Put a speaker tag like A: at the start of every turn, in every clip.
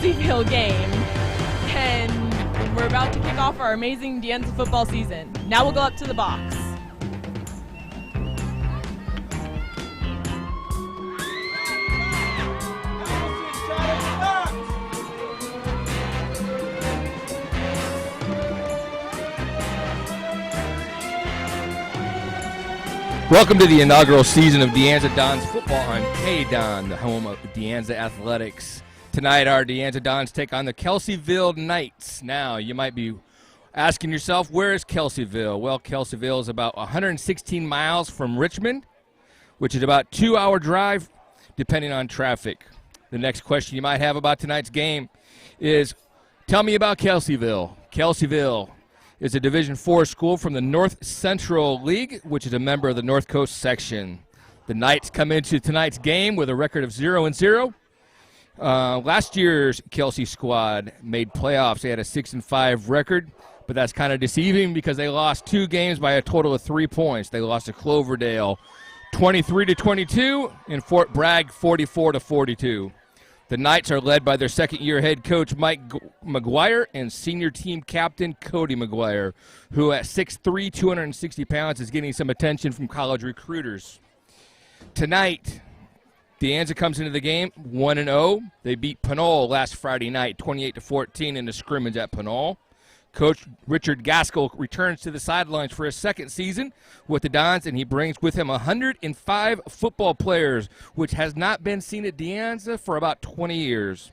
A: Kelseyville game, and we're about to kick off our amazing De Anza football season. Now we'll go up to the box.
B: Welcome to the inaugural season of De Anza Dons football on K-Don, the home of De Anza Athletics. Tonight, our De Anza Dons take on the Kelseyville Knights. Now, you might be asking yourself, where is Kelseyville? Well, Kelseyville is about 116 miles from Richmond, which is about a 2-hour drive, depending on traffic. The next question you might have about tonight's game is, tell me about Kelseyville. Kelseyville is a Division IV school from the North Central League, which is a member of the North Coast section. The Knights come into tonight's game with a record of 0-0. Last year's Kelsey squad made playoffs. They had a 6-5 record, but that's kind of deceiving because they lost 2 games by a total of 3 points. They lost to Cloverdale 23-22 and Fort Bragg 44-42. The Knights are led by their second-year head coach Mike McGuire and senior team captain Cody McGuire, who at 6'3", 260 pounds is getting some attention from college recruiters. Tonight, De Anza comes into the game 1-0. They beat Pinole last Friday night, 28-14 in the scrimmage at Pinole. Coach Richard Gaskell returns to the sidelines for his second season with the Dons, and he brings with him 105 football players, which has not been seen at De Anza for about 20 years.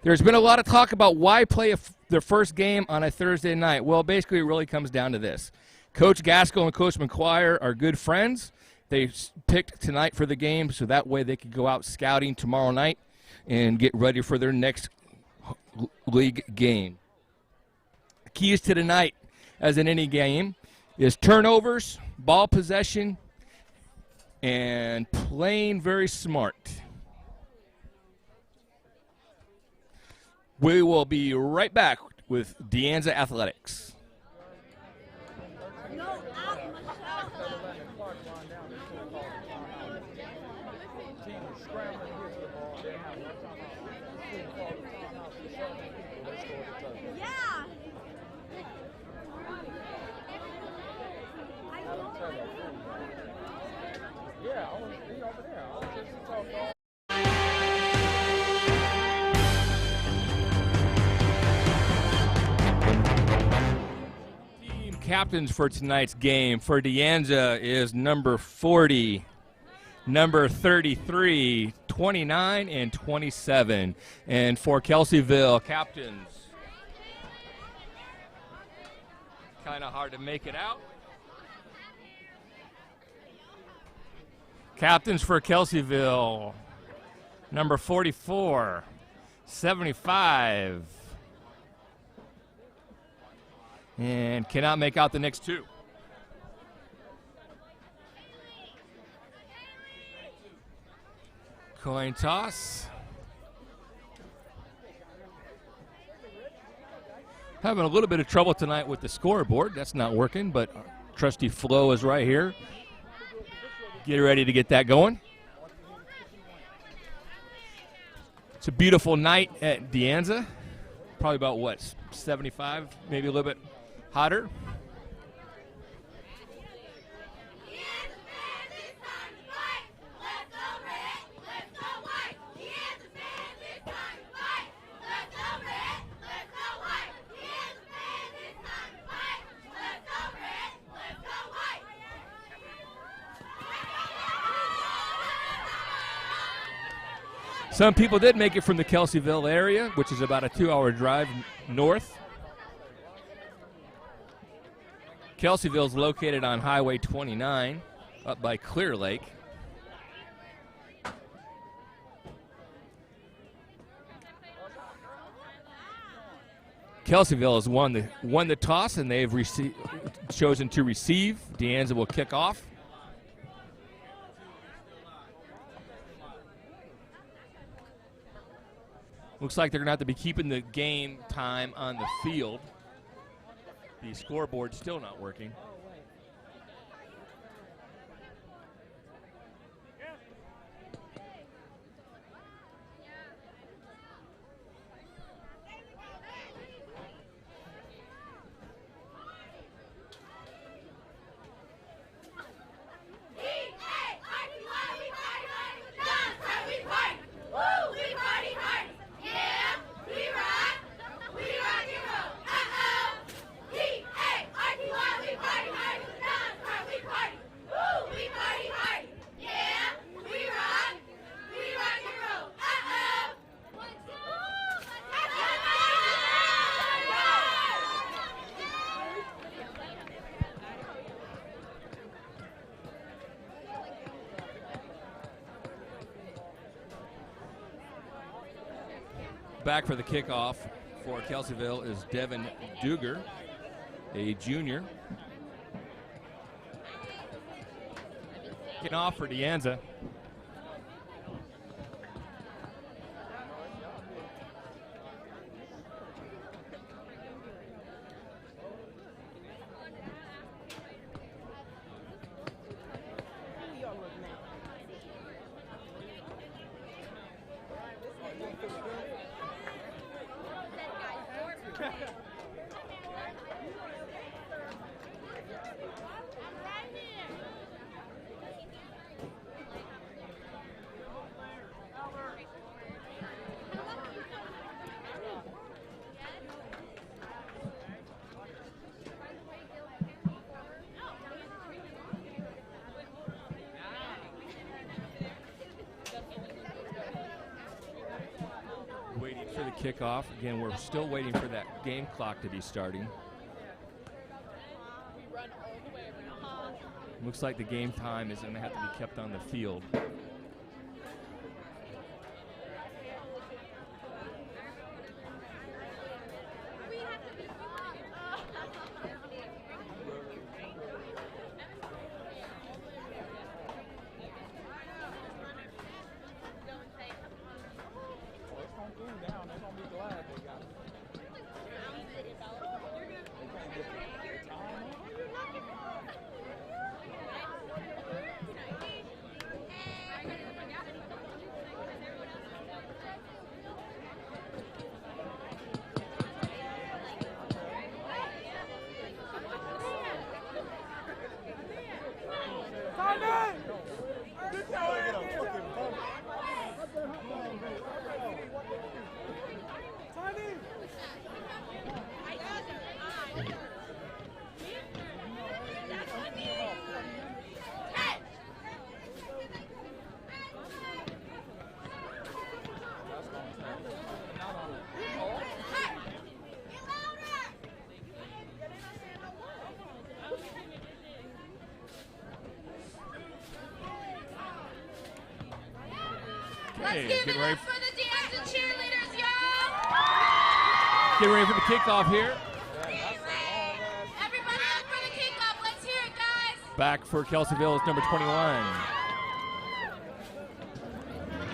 B: There's been a lot of talk about why play their first game on a Thursday night. Well, basically it really comes down to this. Coach Gaskell and Coach McGuire are good friends. They picked tonight for the game so that way they could go out scouting tomorrow night and get ready for their next league game. Keys to tonight, as in any game, is turnovers, ball possession, and playing very smart. We will be right back with De Anza Athletics. Captains for tonight's game for De Anza is number 40, number 33, 29, and 27. And for Kelseyville, captains, kind of hard to make it out. Captains for Kelseyville, number 44, 75, and cannot make out the next 2. Coin toss. Having a little bit of trouble tonight with the scoreboard. That's not working, but trusty Flo is right here. Get ready to get that going. It's a beautiful night at De Anza. Probably about, what, 75, maybe a little bit hotter. Some people did make it from the Kelseyville area, which is about a 2-hour drive north. Kelseyville is located on Highway 29 up by Clear Lake. Kelseyville has won the toss, and they've chosen to receive. De Anza will kick off. Looks like they're going to have to be keeping the game time on the field. The scoreboard's still not working. Back for the kickoff for Kelseyville is Devin Duger, a junior. Kicking off for De Anza. Waiting for the kickoff. Again, we're still waiting for that game clock to be starting. Looks like the game time is going to have to be kept on the field.
C: Let's give it up for the De Anza cheerleaders, y'all!
B: Getting ready for the kickoff here.
C: Everybody up for the kickoff. Let's hear it, guys.
B: Back for Kelseyville is number 21.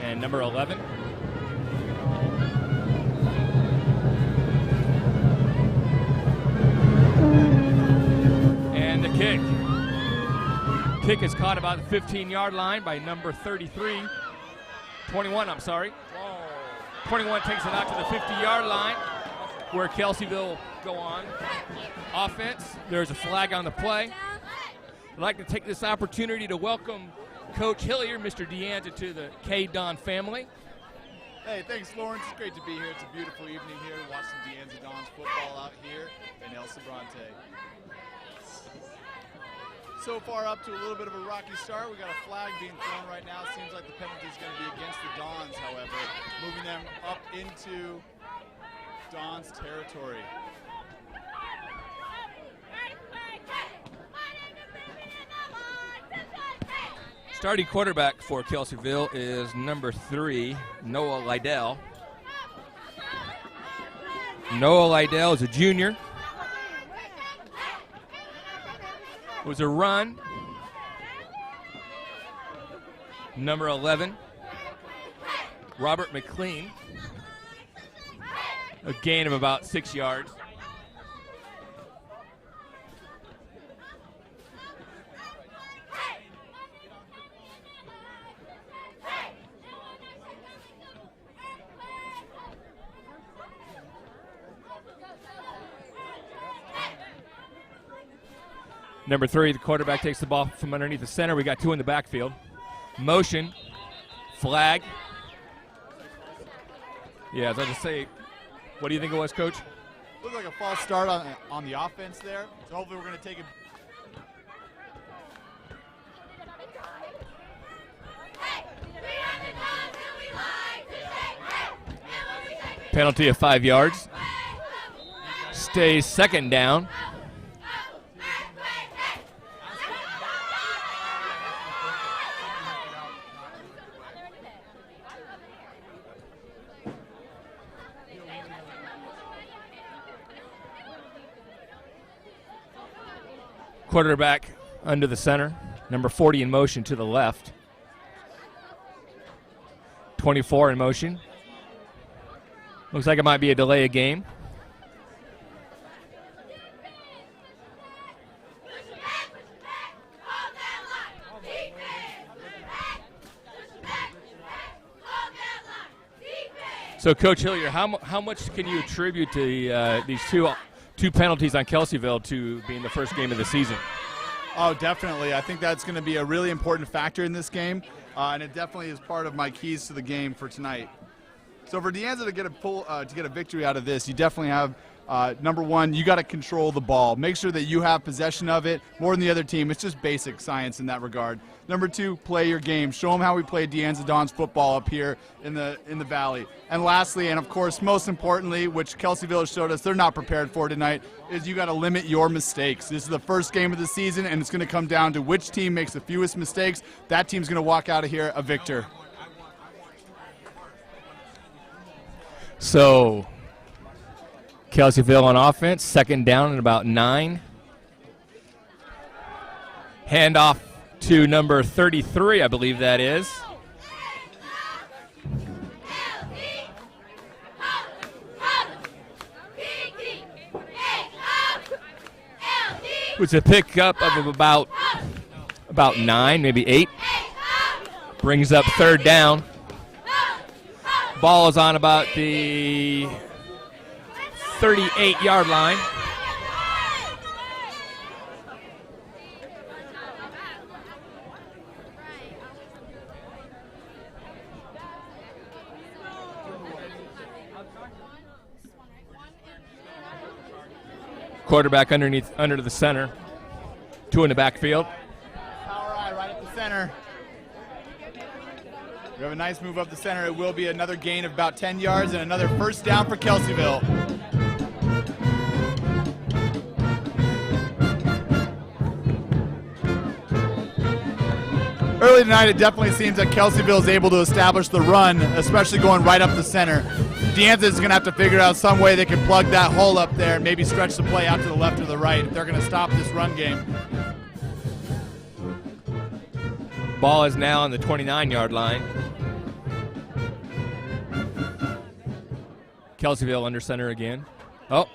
B: And number 11. And the kick. Kick is caught about the 15-yard line by number 21, I'm sorry. 21 takes it out to the 50-yard line where Kelseyville go on. Offense, there's a flag on the play. I'd like to take this opportunity to welcome Coach Hillyer, Mr. De Anza, to the K-Don family.
D: Hey, thanks, Lawrence. It's great to be here. It's a beautiful evening here, watching De Anza Dons football out here in El Sobrante. So far up to a little bit of a rocky start. We got a flag being thrown right now. It seems like the penalty is going to be against the Dons, however, moving them up into Dons territory.
B: Starting quarterback for Kelseyville is number 3, Noah Lydell. Noah Lydell is a junior. It was a run. Number 11, Robert McLean. A gain of about 6 yards. Number 3, the quarterback takes the ball from underneath the center. We got 2 in the backfield. Motion, flag. Yeah, as I just say, what do you think it was, Coach?
D: Looked like a false start on the offense there. So hopefully we're going to take it.
B: Penalty of 5 yards. Stays second down. Quarterback under the center. Number 40 in motion to the left. 24 in motion. Looks like it might be a delay of game. So, Coach Hillyer, how much can you attribute to these two penalties on Kelseyville to being the first game of the season?
D: Oh, definitely. I think that's going to be a really important factor in this game, and it definitely is part of my keys to the game for tonight. So for Anza to get a victory out of this, you definitely have number one, you got to control the ball. Make sure that you have possession of it more than the other team. It's just basic science in that regard. Number two, play your game. Show them how we play Anza Dons football up here in the Valley. And lastly, and of course most importantly, which Kelseyville showed us they're not prepared for tonight, is you got to limit your mistakes. This is the first game of the season, and it's going to come down to which team makes the fewest mistakes. That team's going to walk out of here a victor.
B: So, Kelseyville on offense, second down and about 9. Handoff to number 33, I believe that is. It's a pickup of about 9, maybe 8. Brings up third down. Ball is on about the 38-yard line. Quarterback under the center. 2 in the backfield.
D: All right up the center. We have a nice move up the center. It will be another gain of about 10 yards and another first down for Kelseyville. Early tonight, it definitely seems that Kelseyville is able to establish the run, especially going right up the center. Anza is going to have to figure out some way they can plug that hole up there and maybe stretch the play out to the left or the right if they're going to stop this run game.
B: Ball is now on the 29-yard line. Kelseyville under center again. Oh,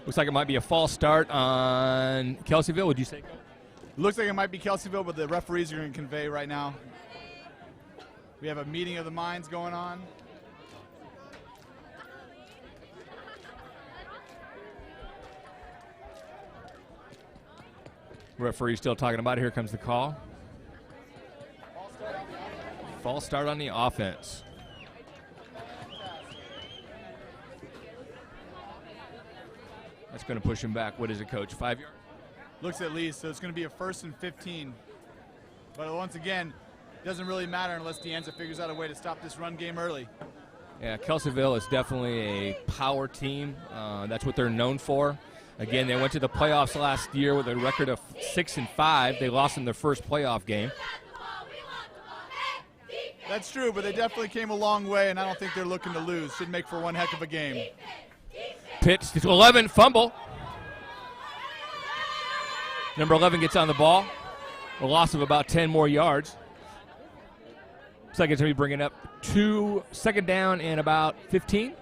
B: looks like it might be a false start on Kelseyville. Would you say?
D: Looks like it might be Kelseyville, but the referees are going to convey right now. We have a meeting of the minds going on.
B: Referee still talking about it. Here comes the call. False start on the offense. That's going to push him back. What is it, Coach? 5 yards?
D: Looks at least, so it's going to be a 1st and 15. But once again, it doesn't really matter unless Anza figures out a way to stop this run game early.
B: Yeah, Kelseyville is definitely a power team. That's what they're known for. Again, they went to the playoffs last year with a record of 6-5. They lost in their first playoff game.
D: That's true, but they definitely came a long way, and I don't think they're looking to lose. Should make for one heck of a game.
B: Pitch to 11, fumble. Number 11 gets on the ball. A loss of about 10 more yards. Looks like it's going to be bringing up 2 second down and about 15.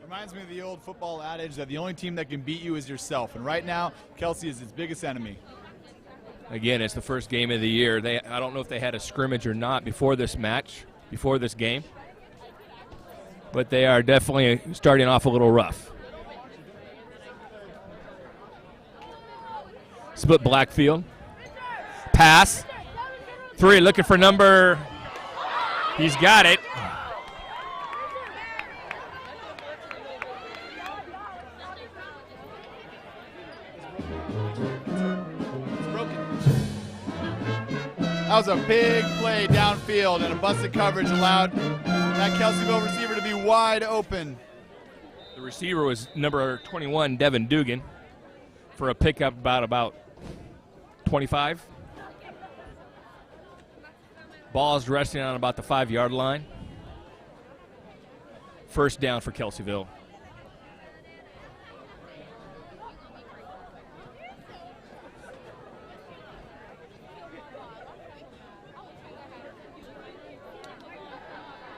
D: Reminds me of the old football adage that the only team that can beat you is yourself. And right now, Kelsey is its biggest enemy.
B: Again, it's the first game of the year. I don't know if they had a scrimmage or not before this match, before this game. But they are definitely starting off a little rough. Split backfield. Pass. 3 looking for number. He's got it.
D: That was a big play downfield, and a busted coverage allowed that Kelseyville receiver to be wide open.
B: The receiver was number 21, Devin Dugan, for a pickup about 25. Ball's resting on about the 5-yard line. First down for Kelseyville.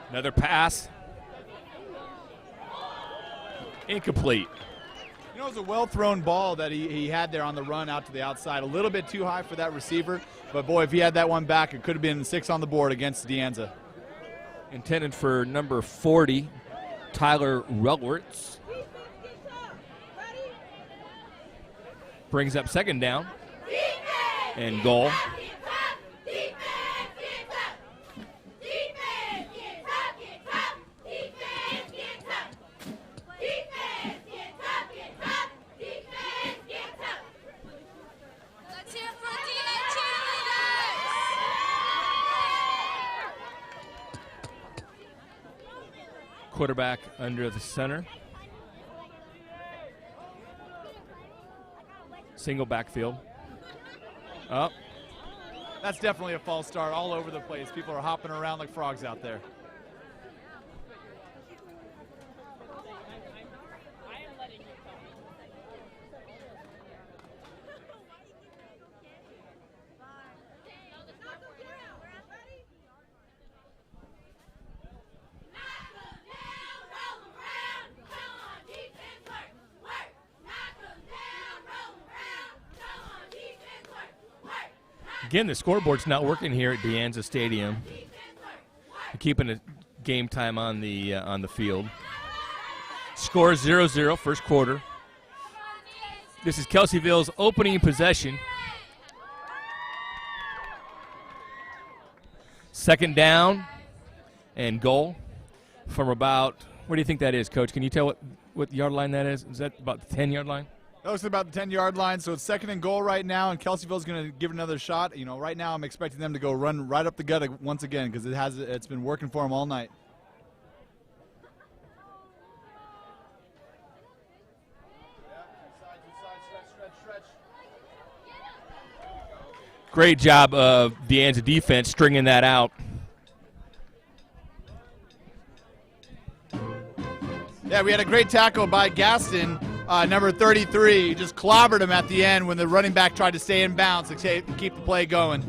B: Another pass. Incomplete.
D: You know, it was a well-thrown ball that he had there on the run out to the outside. A little bit too high for that receiver, but boy, if he had that one back, it could have been 6 on the board against De Anza.
B: Intended for number 40, Tyler Relwertz. Brings up second down and goal. Quarterback under the center. Single backfield. Up.
D: That's definitely a false start all over the place. People are hopping around like frogs out there.
B: Again, the scoreboard's not working here at De Anza Stadium. We're keeping the game time on the field. Score 0-0, first quarter. This is Kelseyville's opening possession. Second down and goal from about, what do you think that is, Coach? Can you tell what yard line that is? Is that about the 10-yard line?
D: That was about the 10-yard line, so it's second and goal right now, and Kelseyville's going to give it another shot. You know, right now I'm expecting them to go run right up the gut once again because it's been working for them all night.
B: Great job of De Anza defense stringing that out.
D: Yeah, we had a great tackle by Gaston. Number 33, he just clobbered him at the end when the running back tried to stay in bounds to keep the play going.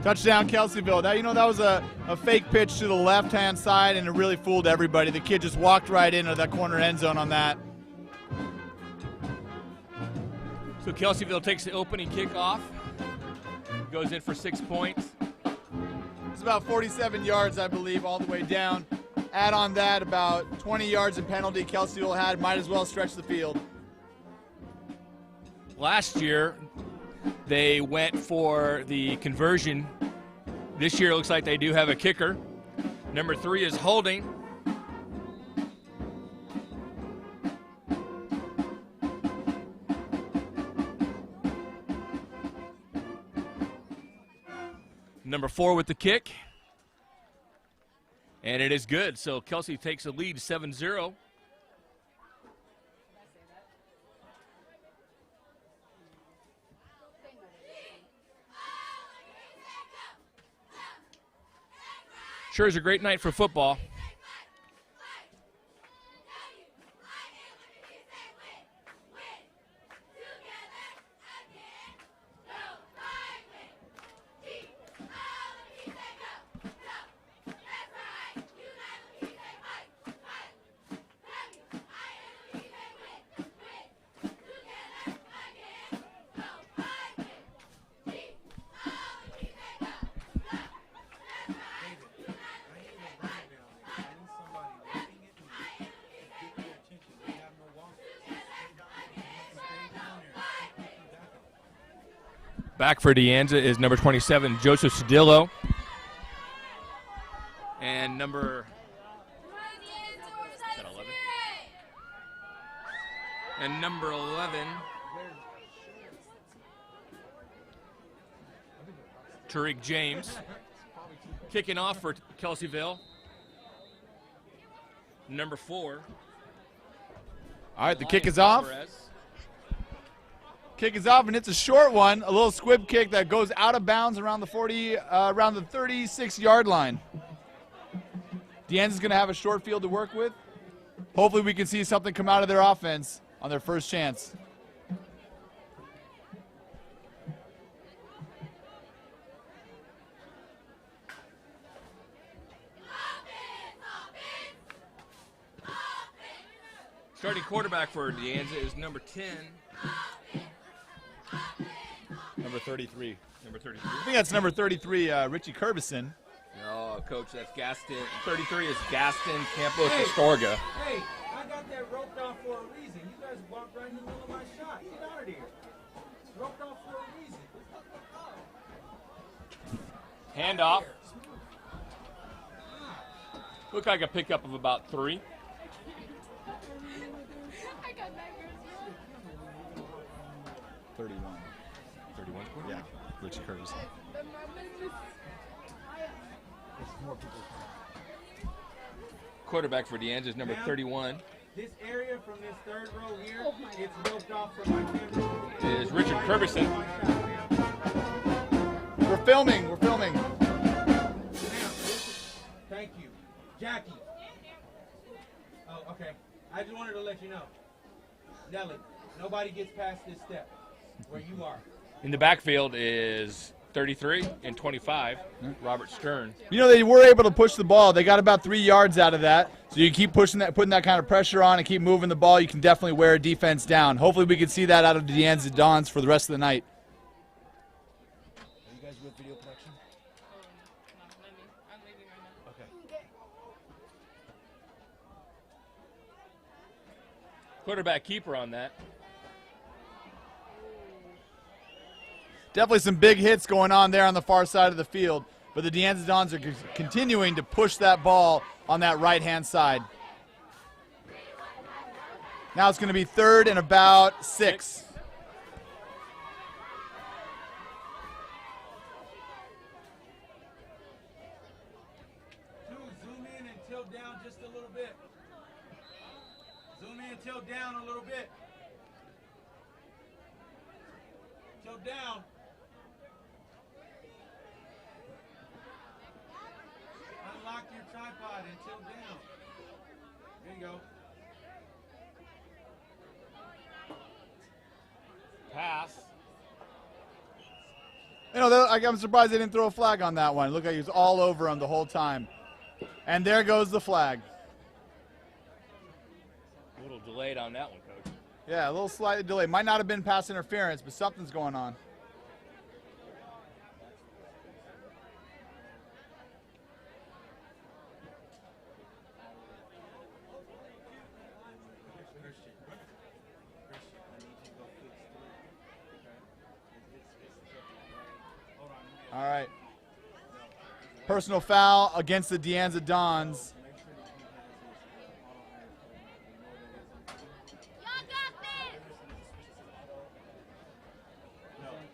D: Touchdown, Kelseyville. That was a fake pitch to the left-hand side, and it really fooled everybody. The kid just walked right into that corner end zone on that.
B: So Kelseyville takes the opening kickoff. Goes in for 6 points.
D: It's about 47 yards, I believe, all the way down. Add on that about 20 yards in penalty Kelseyville had. Might as well stretch the field.
B: Last year, they went for the conversion. This year, it looks like they do have a kicker. Number 3 is holding. Number 4 with the kick. And it is good. So Kelsey takes a lead 7-0. Sure is a great night for football. Back for De Anza is number 27, Joseph Cedillo. And number 11. And number 11, Tariq James, kicking off for Kelseyville. Number 4.
D: All right, the kick is off.
B: Alvarez.
D: Kick is off, and it's a short one. A little squib kick that goes out of bounds around the 36-yard line. Deanza's going to have a short field to work with. Hopefully we can see something come out of their offense on their first chance.
B: Starting quarterback for Deanza is number 10.
D: Number 33.
B: Number 33.
D: I think that's number 33, Richie Curbison.
B: No, Coach, that's Gaston. 33 is Gaston Campos Astorga.
E: Hey, I got that roped off for a reason. You guys walked right in the middle of my shot. Get out of there. It's roped off for a reason.
B: Handoff. Look like a pickup of about 3.
C: I got that girl.
D: 31.
B: 31
D: Yeah, Richie Curbison.
B: Quarterback for Deanza is number 31.
E: This area from this third row here, it's roped off from my camera.
B: Is Richard Curbison.
D: We're filming.
E: Thank you. Jackie. Oh, okay. I just wanted to let you know. Nelly, nobody gets past this step where you are.
B: In the backfield is 33 and 25, Robert Stern.
D: You know, they were able to push the ball. They got about 3 yards out of that. So you keep pushing that, putting that kind of pressure on and keep moving the ball, you can definitely wear a defense down. Hopefully we can see that out of the Anza Dons for the rest of the night.
E: Are you guys with video production?
A: I'm leaving right now.
E: Okay.
B: Quarterback keeper on that.
D: Definitely some big hits going on there on the far side of the field. But the Anza Dons are continuing to push that ball on that right-hand side. Now it's going to be 3rd and about 6.
E: Zoom in and tilt down just a little bit. Zoom in, tilt down a little bit. Tilt down. Unlock your tripod and tilt down. There you go.
B: Pass.
D: You know, I'm surprised they didn't throw a flag on that one. It looked like he was all over him the whole time. And there goes the flag.
B: A little delayed on that one, Coach.
D: Yeah, a little slight delay. Might not have been pass interference, but something's going on. All right. Personal foul against the Anza Dons.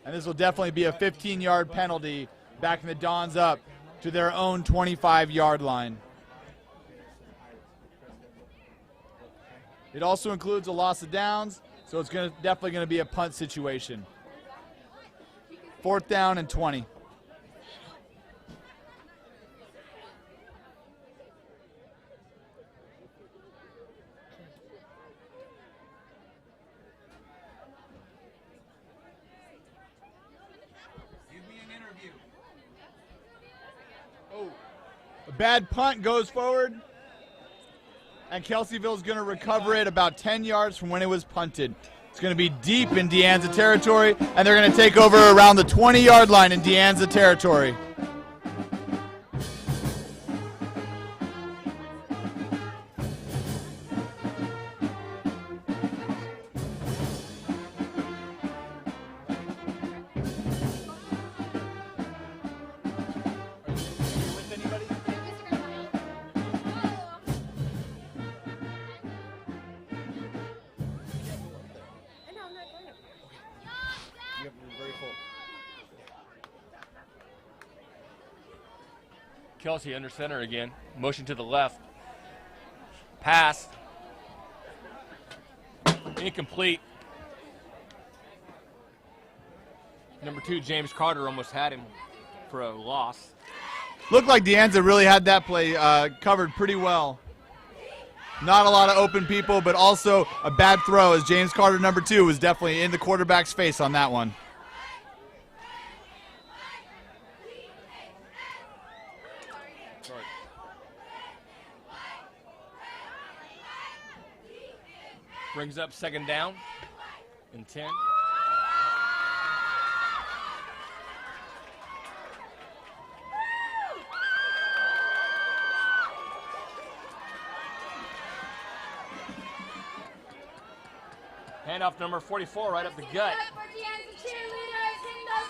D: And this will definitely be a 15-yard penalty, backing the Dons up to their own 25-yard line. It also includes a loss of downs, so it's definitely going to be a punt situation. 4th down and 20. A bad punt goes forward, and Kelseyville's going to recover it about 10 yards from when it was punted. It's going to be deep in Anza territory, and they're going to take over around the 20-yard line in Anza territory.
B: Kelsey under center again. Motion to the left. Pass. Incomplete. Number 2, James Carter, almost had him for a loss.
D: Looked like De Anza really had that play covered pretty well. Not a lot of open people, but also a bad throw as James Carter, number 2, was definitely in the quarterback's face on that one.
B: Brings up second down and 10. Handoff number 44 right up the gut.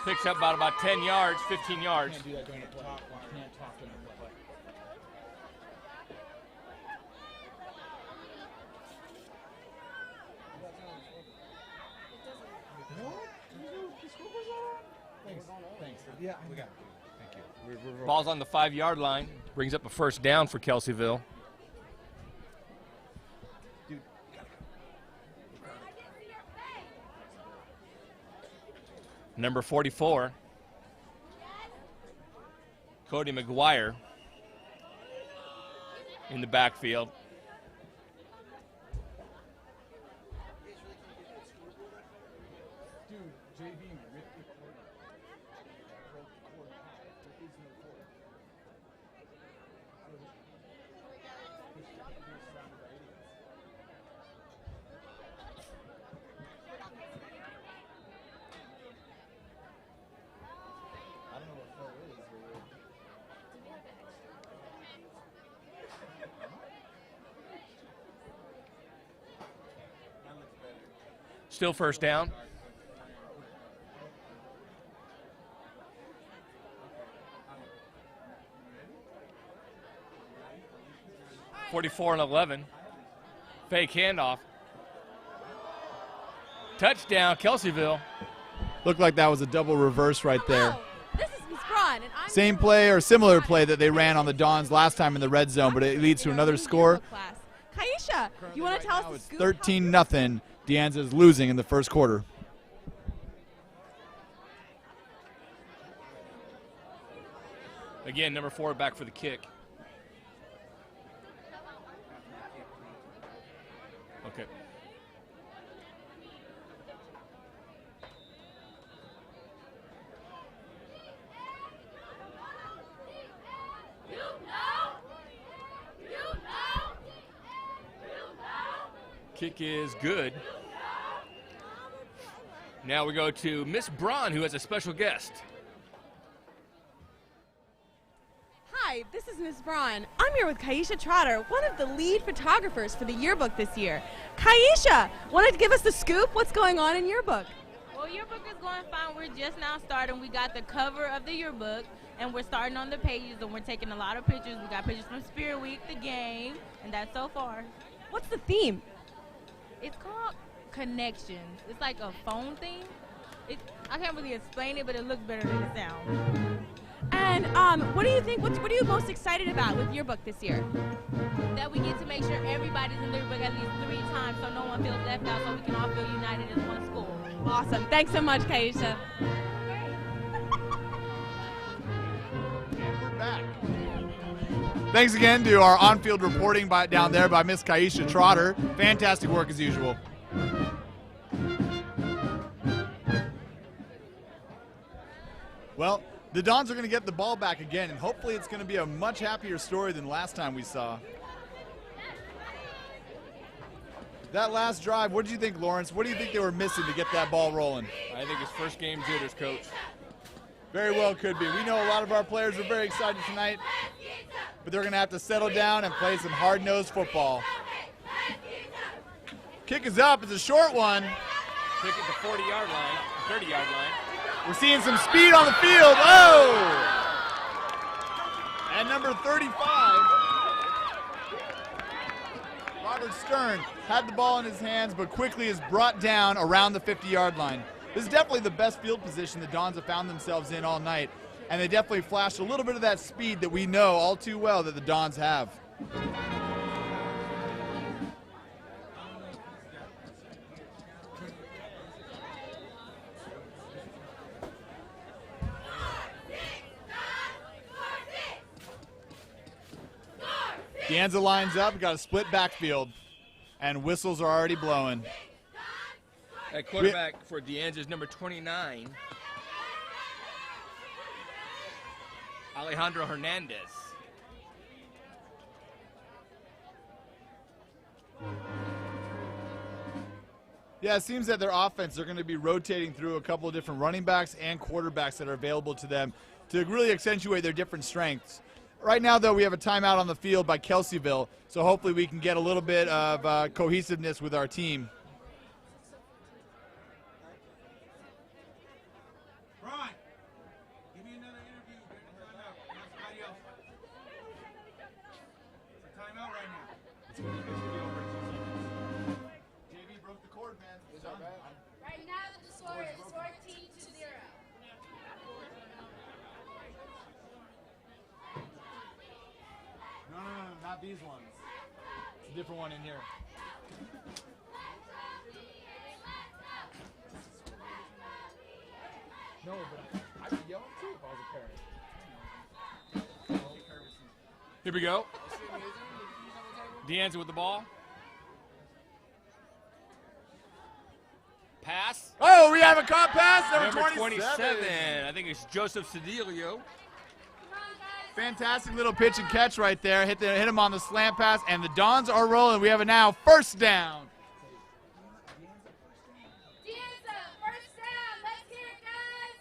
B: Picks up about 10 yards, 15 yards.
E: Can't do that during the play. Can't talk during the play. Thanks. Yeah, we got it. Thank you.
B: Ball's on the 5-yard line. Brings up a first down for Kelseyville. Number 44, Cody McGuire in the backfield. Still first down. (44 and 11). Fake handoff. Touchdown, Kelseyville.
D: Looked like that was a double reverse right there.
A: Hello, this is Miss Braun, and I'm
D: Same play or similar play that they ran on the Dons last time in the red zone, but it leads to another score.
A: Kaisha, you want to tell us the
D: It's
A: scoop?
D: 13-0. De Anza is losing in the first quarter.
B: Again, number 4 back for the kick. Okay. Kick is good. Now we go to Miss Braun, who has a special guest.
A: Hi, this is Miss Braun. I'm here with Kaisha Trotter, one of the lead photographers for the yearbook this year. Kaisha, wanted to give us the scoop? What's going on in yearbook?
C: Well, yearbook is going fine. We're just now starting. We got the cover of the yearbook, and we're starting on the pages, and we're taking a lot of pictures. We got pictures from Spirit Week, the game, and that's so far.
A: What's the theme?
C: It's called Connections. It's like a phone thing. I can't really explain it, but it looks better than it sounds.
A: And what do you think? What are you most excited about with yearbook this year?
C: That we get to make sure everybody's in the yearbook at least 3 times, so no one feels left out, so we can all feel united as one school.
A: Awesome. Thanks so much, Kaisha.
D: And we're back. Thanks again to our on-field reporting down there by Miss Kaisha Trotter. Fantastic work as usual. Well, the Dons are going to get the ball back again, and hopefully it's going to be a much happier story than last time we saw. That last drive, what did you think, Lawrence? What do you think they were missing to get that ball rolling?
B: I think it's first game jitters, Coach.
D: Very well could be. We know a lot of our players are very excited tonight, but they're going to have to settle down and play some hard-nosed football. Kick is up. It's a short one.
B: Kick at the 40-yard line, 30-yard line.
D: We're seeing some speed on the field. Oh! And number 35, Robert Stern, had the ball in his hands, but quickly is brought down around the 50-yard line. This is definitely the best field position the Dons have found themselves in all night. and they definitely flashed a little bit of that speed that we know all too well that the Dons have. The Anza lines up, got a split backfield, and whistles are already blowing.
B: At quarterback for De Anza is number 29, Alejandro Hernandez.
D: Yeah, it seems that their offense, they're going to be rotating through a couple of different running backs and quarterbacks that are available to them to really accentuate their different strengths. Right now, though, we have a timeout on the field by Kelseyville, so hopefully we can get a little bit of cohesiveness with our team.
E: Braun, give me another interview during the timeout. Somebody else. It's a timeout right now.
D: JV broke the cord, man.
F: Right now the score is 14-0.
D: No, not these ones. It's a different one in here. No, but I would yell too if I was a parent.
B: Here we go. De Anza with the ball. Pass.
D: Oh, we have a caught pass,
B: Number
D: number 27.
B: I think it's Joseph Cedilio.
D: Fantastic little pitch and catch right there. Hit him on the slant pass, and the Dons are rolling. We have a now first down.
F: Anza, first down. Let's hear it, guys.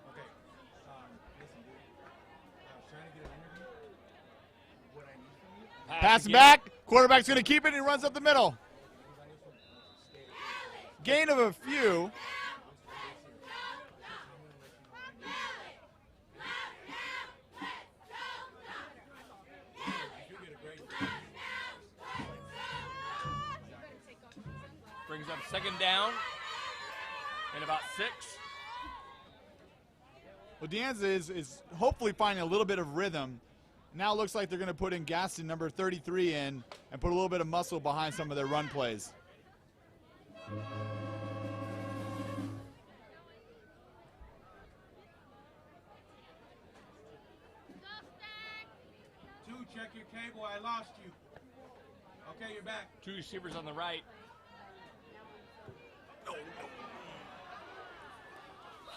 E: Okay. Listen, dude. I was trying to get an interview. What I need from you.
D: Pass it back. Quarterback's going to keep it, and he runs up the middle. Gain of a few.
B: Brings up second down and about 6.
D: Well, De Anza is hopefully finding a little bit of rhythm. Now it looks like they're going to put in Gaston, number 33, in and put a little bit of muscle behind some of their run plays.
E: Check your cable. I lost you. Okay, you're back.
B: 2 receivers on the right.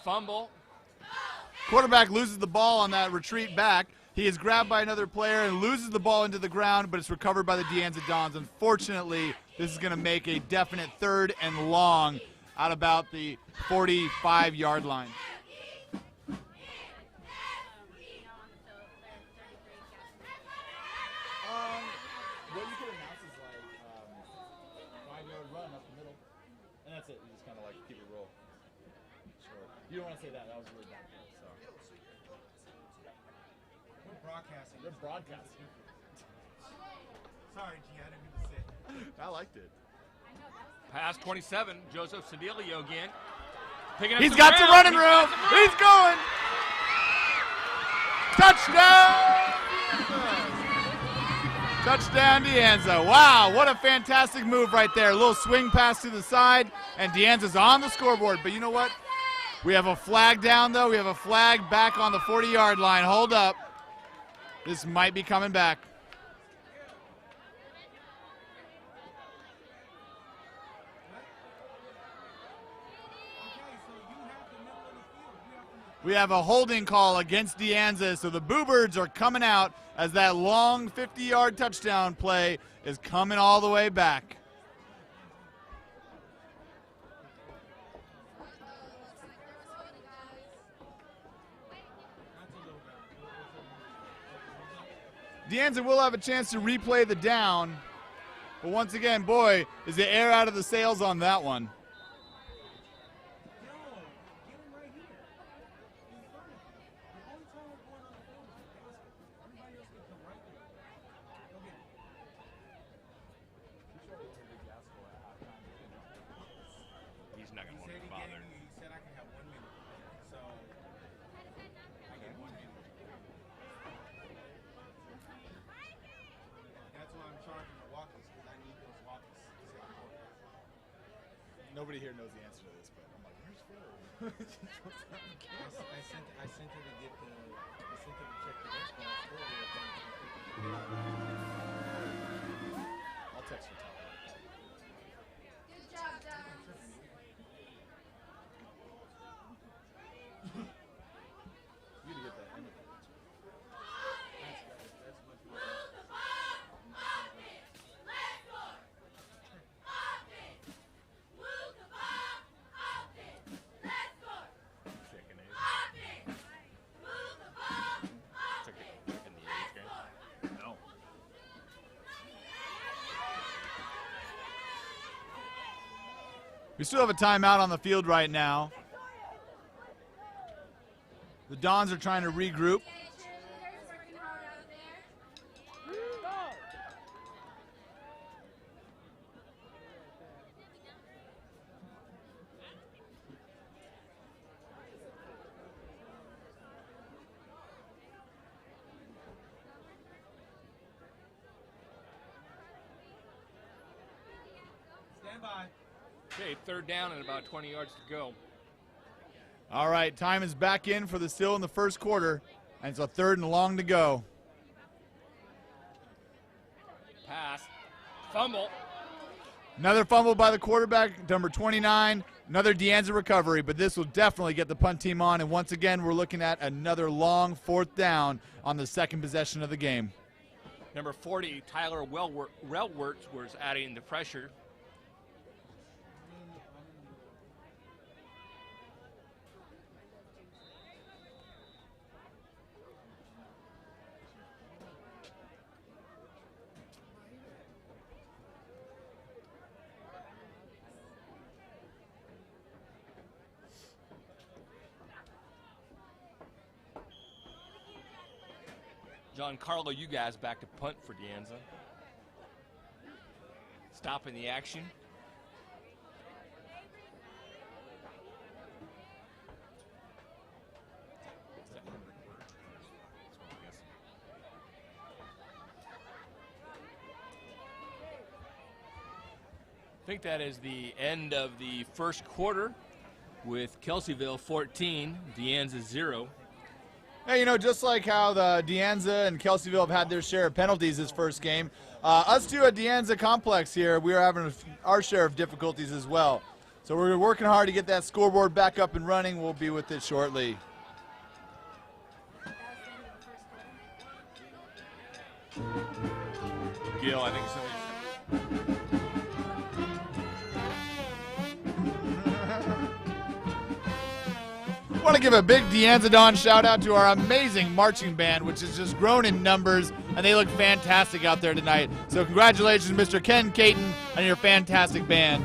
B: Fumble.
D: Quarterback loses the ball on that retreat back. He is grabbed by another player and loses the ball into the ground, but it's recovered by the De Anza Dons. Unfortunately, this is going to make a definite 3rd and long out about the 45-yard line. What you could announce is like 5-yard run up the middle, and that's it. You just kind of like keep it roll. Sure. You don't want to say that. That was really bad. So.
E: We're broadcasting.
D: They're broadcasting.
E: Sorry, G. I didn't mean to say it.
D: I liked it.
B: Pass 27. Joseph Cedilio again. Picking up
D: He's
B: some
D: got some
B: ground.
D: running room. He's going. Touchdown. Touchdown, De Anza. Wow, what a fantastic move right there. A little swing pass to the side, and De Anza's on the scoreboard. But you know what? We have a flag down, though. We have a flag back on the 40-yard line. Hold up. This might be coming back. We have a holding call against De Anza, so the Boo Birds are coming out as that long 50-yard touchdown play is coming all the way back. De Anza will have a chance to replay the down, but once again, boy, is the air out of the sails on that one. Nobody here knows the answer to this, but I'm like, where's Phil?
E: I sent her to get I sent her to check the response earlier.
D: I'll text her.
F: Good job, Dons.
D: You need to get that. We still have a timeout on the field right now. The Dons are trying to regroup.
F: Cheerleaders working hard out there.
E: Stand by.
B: Okay, third down and about 20 yards to go.
D: All right, time is back in for the still in the first quarter, and it's a third and long to go.
B: Pass. Fumble.
D: Another fumble by the quarterback, number 29. Another Deanza recovery, but this will definitely get the punt team on. And once again, we're looking at another long fourth down on the second possession of the game.
B: Number 40, Tyler Relwerts was adding the pressure. Giancarlo, you guys back to punt for Deanza. Stopping the action. I think that is the end of the first quarter with Kelseyville 14, Deanza 0.
D: Hey, you know, just like how the Deanza and Kelseyville have had their share of penalties this first game, us too at Deanza Complex here, we are having our share of difficulties as well. So we're working hard to get that scoreboard back up and running. We'll be with it shortly.
B: Gil, I think so.
D: I want to give a big Deanza Dawn shout out to our amazing marching band, which has just grown in numbers, and they look fantastic out there tonight. So congratulations, Mr. Ken Caton, on your fantastic band.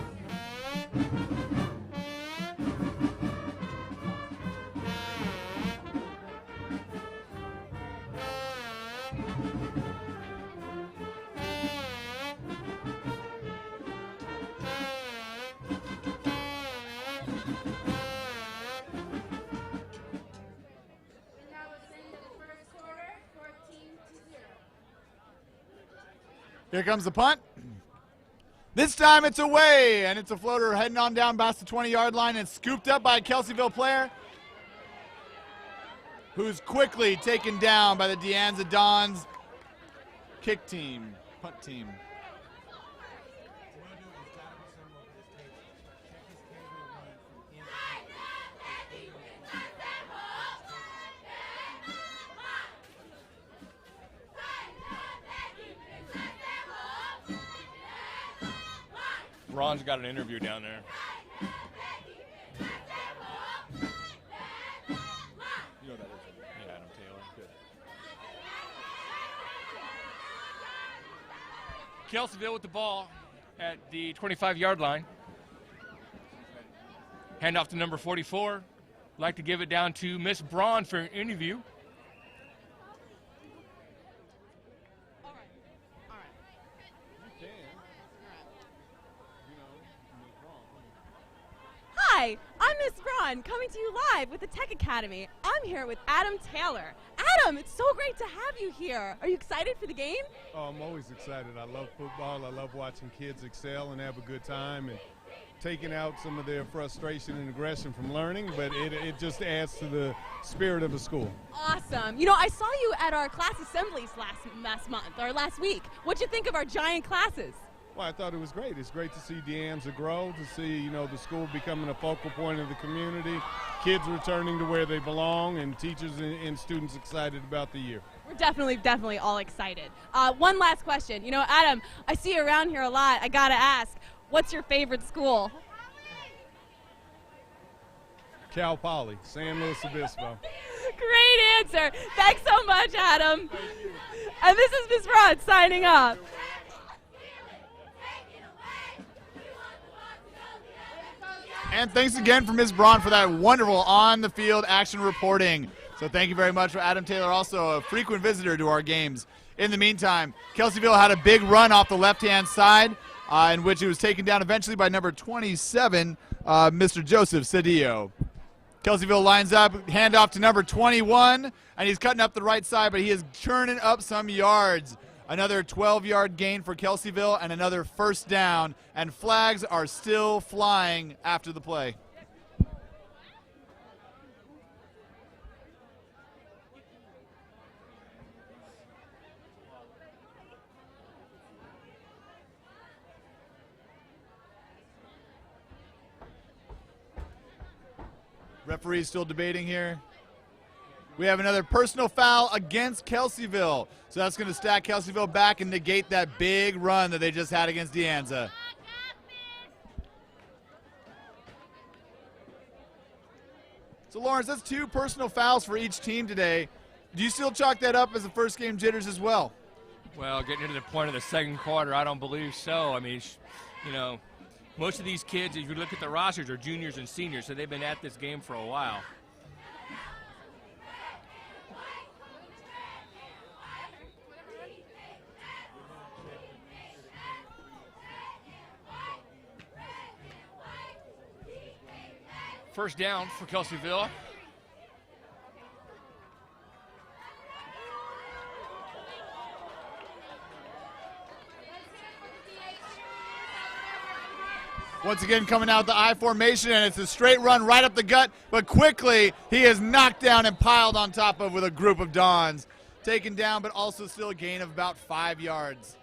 D: Here comes the punt. This time it's away, and it's a floater heading on down past the 20-yard line and scooped up by a Kelseyville player who's quickly taken down by the Deanza Dons kick team, punt team.
B: Braun's got an interview down there.
D: You know that is.
B: Yeah, Adam Taylor. Good. Kelseyville with the ball at the 25-yard line. Hand off to number 44. Like to give it down to Miss Braun for an interview.
A: Hi, I'm Miss Braun, coming to you live with the Tech Academy. I'm here with Adam Taylor. Adam, it's so great to have you here. Are you excited for the game?
G: Oh, I'm always excited. I love football. I love watching kids excel and have a good time. And taking out some of their frustration and aggression from learning, but it just adds to the spirit of the school.
A: Awesome. You know, I saw you at our class assemblies last month or last week. What'd you think of our giant classes?
G: Well, I thought it was great. It's great to see Anza grow, to see, you know, the school becoming a focal point of the community, kids returning to where they belong, and teachers and students excited about the year.
A: We're definitely all excited. One last question. You know, Adam, I see you around here a lot. I gotta ask, what's your favorite school?
G: Cal Poly, San Luis Obispo.
A: Great answer. Thanks so much, Adam. And this is Ms. Braun signing off.
D: And thanks again for Ms. Braun for that wonderful on-the-field action reporting. So thank you very much for Adam Taylor, also a frequent visitor to our games. In the meantime, Kelseyville had a big run off the left-hand side, in which it was taken down eventually by number 27, Mr. Joseph Cedillo. Kelseyville lines up, handoff to number 21, and he's cutting up the right side, but he is churning up some yards. Another 12-yard gain for Kelseyville and another first down, and flags are still flying after the play. Referee's still debating here. We have another personal foul against Kelseyville. So that's going to stack Kelseyville back and negate that big run that they just had against Anza. So Lawrence, that's 2 personal fouls for each team today. Do you still chalk that up as the first game jitters as well?
B: Well, getting into the point of the second quarter, I don't believe so. I mean, you know, most of these kids, if you look at the rosters, are juniors and seniors, so they've been at this game for a while. First down for Kelseyville.
D: Once again coming out the I formation, and it's a straight run right up the gut, but quickly he is knocked down and piled on top of with a group of Dons. Taken down, but also still a gain of about 5 yards.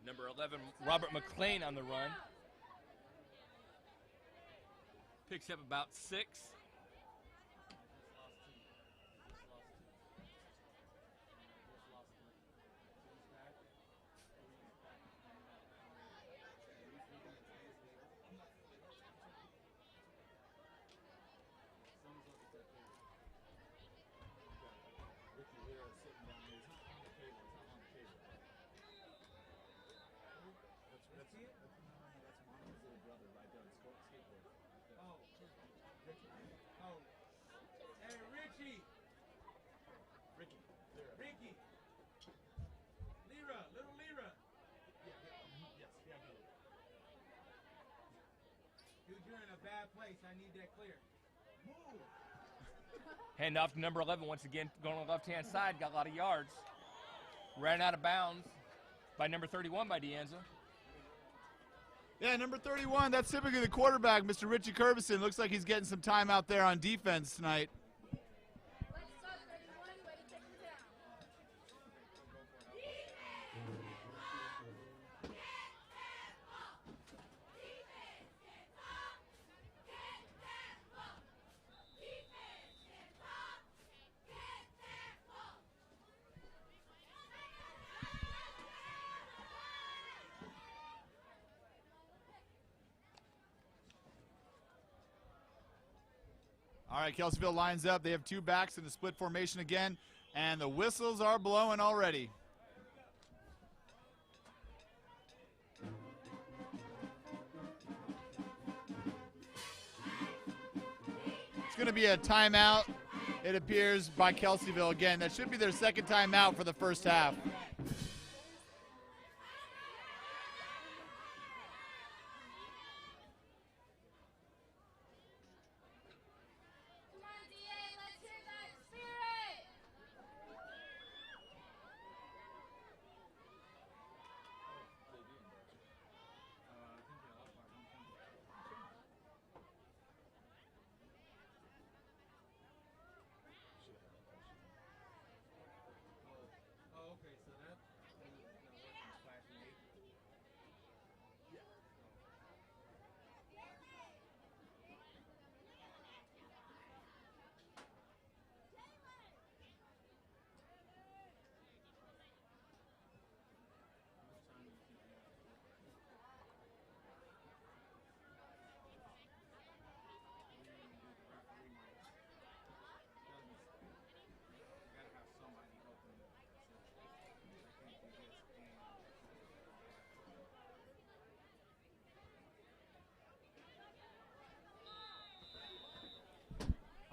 B: Number 11, Robert McLean on the run. Picks up about 6.
E: I need that clear. Move.
B: Hand off to number 11 once again, going on the left-hand side, got a lot of yards. Ran out of bounds by number 31 by Anza.
D: Yeah, number 31, that's typically the quarterback, Mr. Richie Curvison. Looks like he's getting some time out there on defense tonight. All right, Kelseyville lines up. They have 2 backs in the split formation again, and the whistles are blowing already. It's going to be a timeout, it appears, by Kelseyville again. That should be their second timeout for the first half.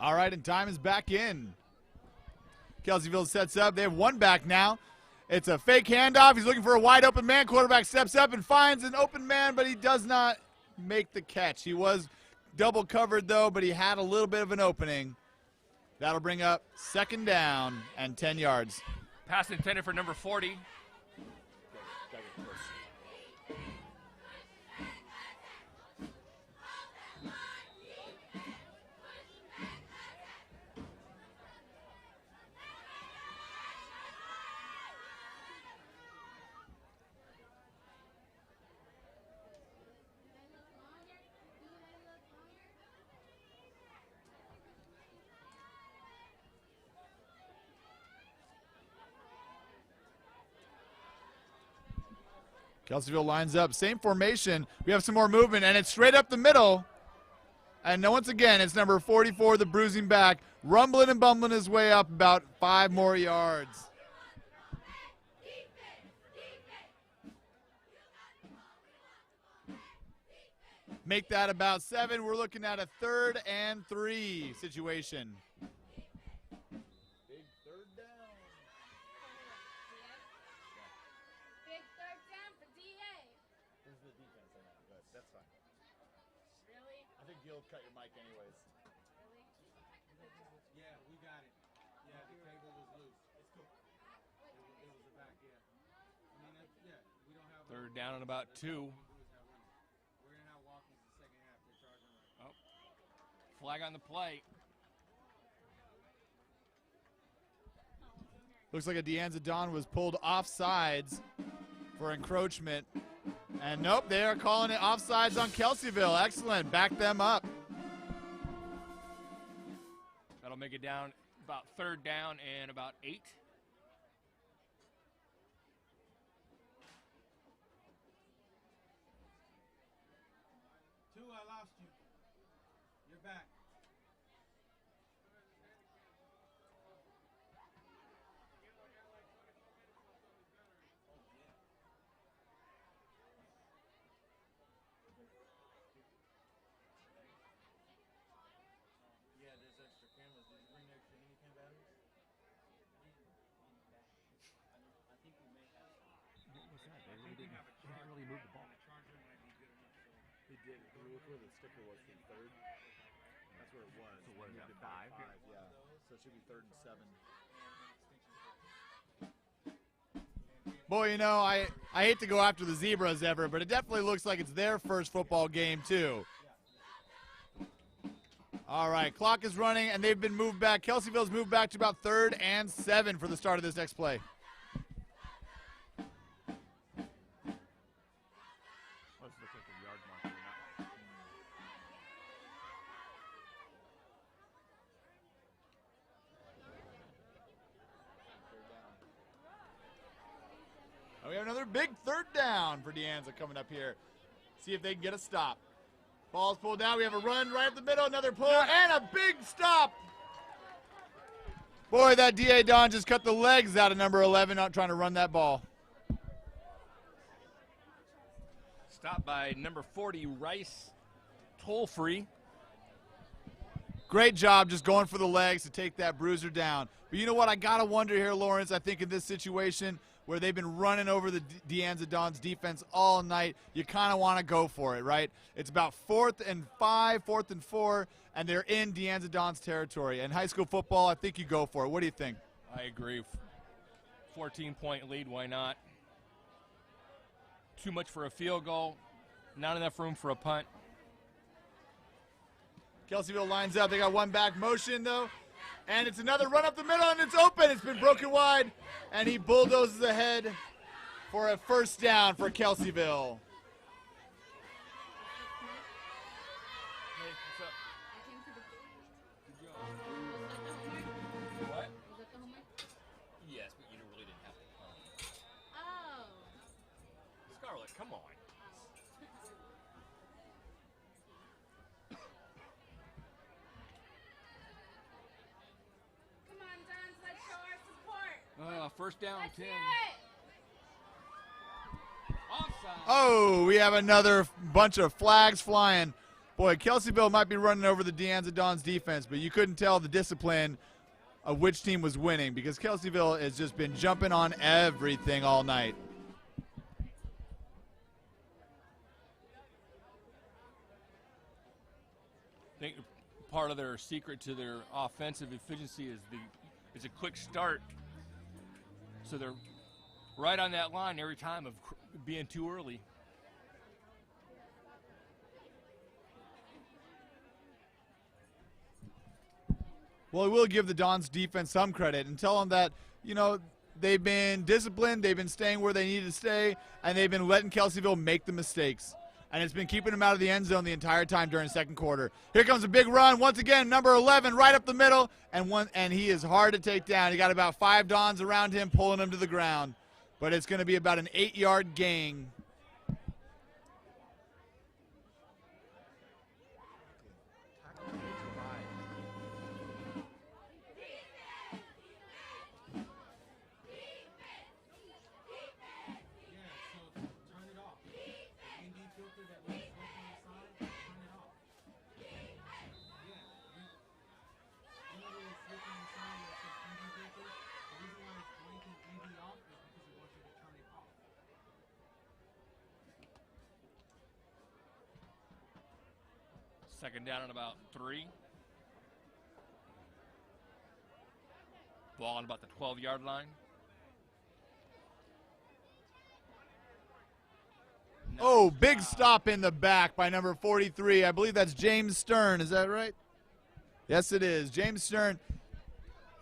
D: All right, and time is back in. Kelseyville sets up. They have one back now. It's a fake handoff. He's looking for a wide open man. Quarterback steps up and finds an open man, but he does not make the catch. He was double covered, though, but he had a little bit of an opening. That'll bring up 2nd down and 10 yards.
B: Pass intended for number 40.
D: Kelseyville lines up. Same formation. We have some more movement, and it's straight up the middle. And once again, it's number 44, the bruising back, rumbling and bumbling his way up about 5 more yards. Make that about 7. We're looking at a 3rd and 3 situation. Big 3rd down.
F: Big 3rd down for DA.
D: This is the defense I know, but that's fine.
F: Really?
D: I think you'll cut your mic anyways.
E: Yeah, we got it. Yeah, the table was loose. It's cool. It was the back, yeah. I mean, yeah, we don't have.
B: 3rd down and about 2.
E: We're gonna have walk-ins the second half. They're charging right.
B: Flag on the play.
D: Looks like a Deanza Don was pulled off sides for encroachment. And nope, they are calling it offsides on Kelseyville. Excellent. Back them up.
B: That'll make it down about 3rd down and about 8.
E: Two, I lost you. You're back. Yeah, there's extra cameras. Did you bring extra handicam batteries? I think we may have.
B: What's that? They didn't really move the ball.
E: Charger might be good enough. So.
D: He did. Look where the sticker was from 3rd. That's where it was.
B: So what is that, 5?
D: Yeah. So it should be 3rd and 7. Boy, you know, I hate to go after the Zebras ever, but it definitely looks like it's their first football game, too. All right, clock is running, and they've been moved back. Kelseyville's moved back to about 3rd and 7 for the start of this next play.
B: Let's look at the yard marker.
D: We have another big 3rd down for Deanza coming up here. See if they can get a stop. Ball's pulled down. We have a run right up the middle, another pull, and a big stop. Boy, that D.A. Don just cut the legs out of number 11 out trying to run that ball.
B: Stopped by number 40, Rice, toll free.
D: Great job just going for the legs to take that bruiser down. But you know what? I got to wonder here, Lawrence, I think in this situation where they've been running over the Deanza Don's defense all night, you kind of want to go for it, right? It's about 4th and 5, 4th and 4, and they're in Deanza Don's territory. And high school football, I think you go for it. What do you think?
B: I agree. 14-point lead, why not? Too much for a field goal, not enough room for a punt.
D: Kelseyville lines up. They got one back motion, though. And it's another run up the middle, and it's open. It's been broken wide, and he bulldozes ahead for a 1st down for Kelseyville.
B: Hey, what's up? What?
F: Was that the homework?
B: Yes, but you really didn't have to.
F: Oh.
B: Scarlett, come on.
F: Come on, Dons, let's show our support.
B: 1st down,
F: Let's
B: 10.
F: hear it.
B: Offside.
D: Oh, we have another bunch of flags flying. Boy, Kelseyville might be running over the De Anza Dons defense, but you couldn't tell the discipline of which team was winning because Kelseyville has just been jumping on everything all night.
B: I think part of their secret to their offensive efficiency is a quick start. So they're right on that line every time of being too early.
D: Well, I will give the Dons defense some credit and tell them that, you know, they've been disciplined, they've been staying where they need to stay, and they've been letting Kelseyville make the mistakes. And it's been keeping them out of the end zone the entire time during the second quarter. Here comes a big run. Once again, number 11 right up the middle, and he is hard to take down. He got about 5 Dons around him pulling him to the ground. But it's going to be about an 8-yard gain.
B: Second down and about 3. Ball on about the 12-yard line.
D: Oh, big stop in the back by number 43. I believe that's James Stern. Is that right? Yes, it is. James Stern.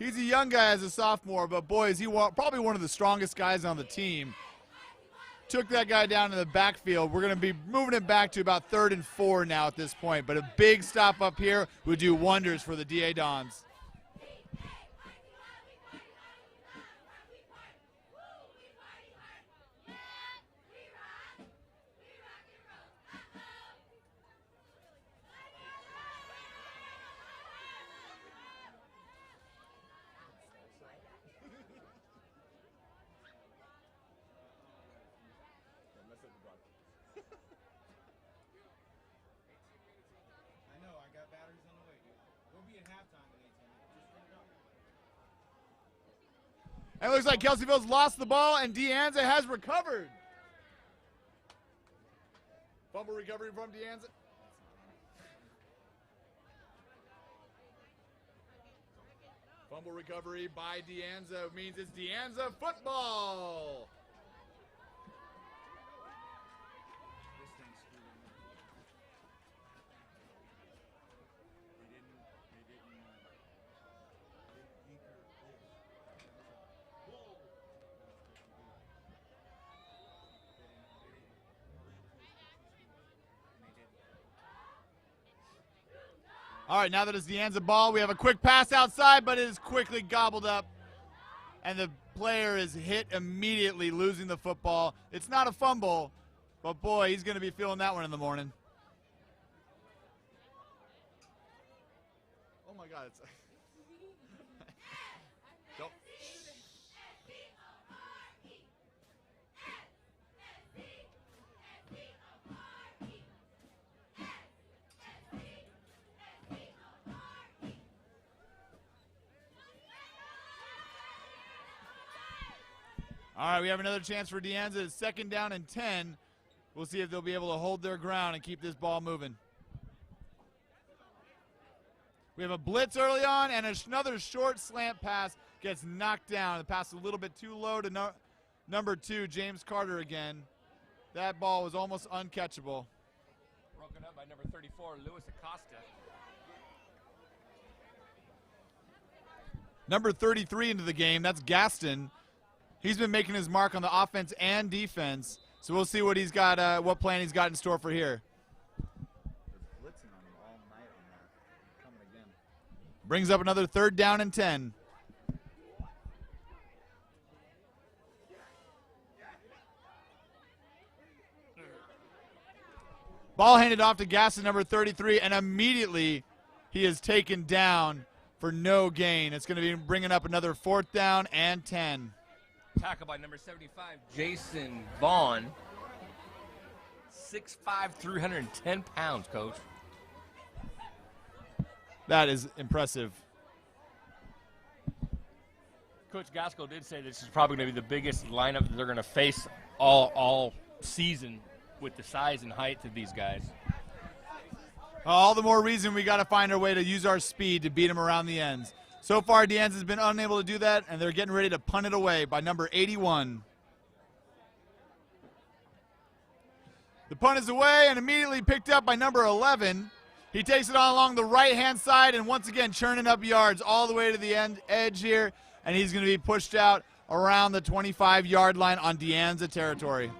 D: He's a young guy as a sophomore, but boy, is he probably one of the strongest guys on the team. Took that guy down in the backfield. We're going to be moving it back to about 3rd and 4 now at this point. But a big stop up here would do wonders for the DA Dons. And it looks like Kelseyville's lost the ball, and De Anza has recovered. Fumble recovery from De Anza. Fumble recovery by De Anza means it's De Anza football. All right, now that it's De Anza ball, we have a quick pass outside, but it is quickly gobbled up. And the player is hit immediately, losing the football. It's not a fumble, but boy, he's going to be feeling that one in the morning. Oh my God, it's... Don't. All right, we have another chance for De Anza. It's 2nd down and 10. We'll see if they'll be able to hold their ground and keep this ball moving. We have a blitz early on, and another short slant pass gets knocked down. The pass is a little bit too low to number 2, James Carter again. That ball was almost uncatchable.
B: Broken up by number 34, Luis Acosta.
D: Number 33 into the game, that's Gaston. He's been making his mark on the offense and defense, so we'll see what he's got, what plan he's got in store for here. Blitzing on him all night on that. Coming again. Brings up another 3rd down and 10. Ball handed off to Gaston, number 33, and immediately he is taken down for no gain. It's going to be bringing up another 4th down and 10.
B: Tackle by number 75, Jason Vaughn. 6'5", 310 pounds, Coach.
D: That is impressive.
B: Coach Gaskell did say this is probably going to be the biggest lineup that they're going to face all season with the size and height of these guys.
D: All the more reason we got to find our way to use our speed to beat them around the ends. So far, Deanza's been unable to do that, and they're getting ready to punt it away by number 81. The punt is away and immediately picked up by number 11. He takes it on along the right-hand side and once again churning up yards all the way to the edge here, and he's going to be pushed out around the 25-yard line on Deanza territory.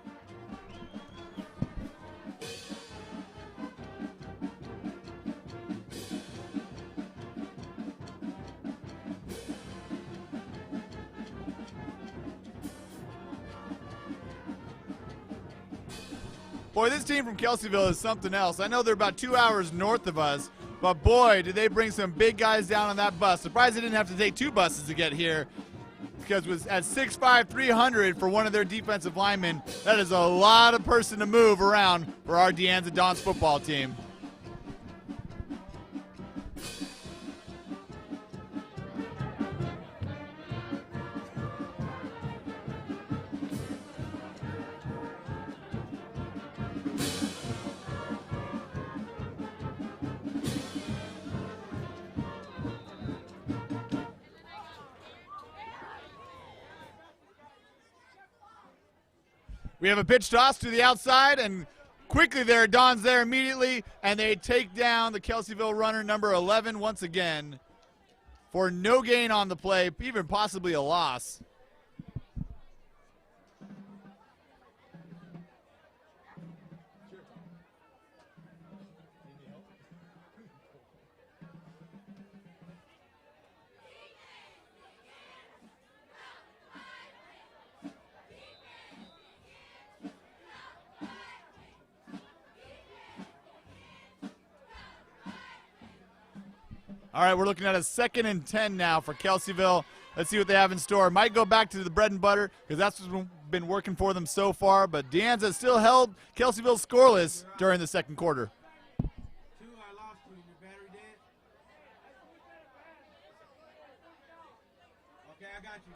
D: Boy, this team from Kelseyville is something else. I know they're about 2 hours north of us, but boy, did they bring some big guys down on that bus. Surprised they didn't have to take 2 buses to get here, because it was at 6'5", 300 for one of their defensive linemen. That is a lot of person to move around for our Deanza Dons football team. We have a pitch toss to the outside, and quickly there, Don's there immediately, and they take down the Kelseyville runner, number 11, once again, for no gain on the play, even possibly a loss. All right, we're looking at a 2nd and 10 now for Kelseyville. Let's see what they have in store. Might go back to the bread and butter because that's what's been working for them so far, but Deanza still held Kelseyville scoreless during the second quarter.
E: 2, I lost you. Your battery dead? Okay, I got you.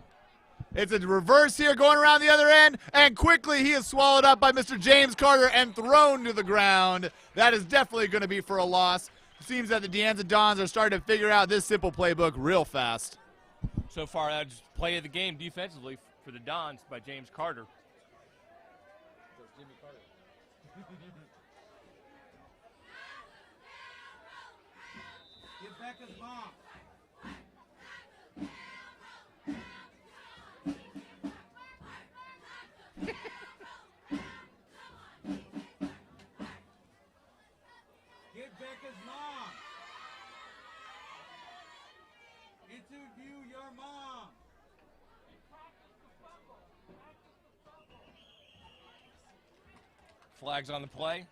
D: It's a reverse here going around the other end, and quickly he is swallowed up by Mr. James Carter and thrown to the ground. That is definitely going to be for a loss. It seems that the Deanza Dons are starting to figure out this simple playbook real fast.
B: So far, that's play of the game defensively for the Dons by James Carter.
E: Get Becca's bomb. Get Becca's mom. Interview your mom.
B: Flags on the play.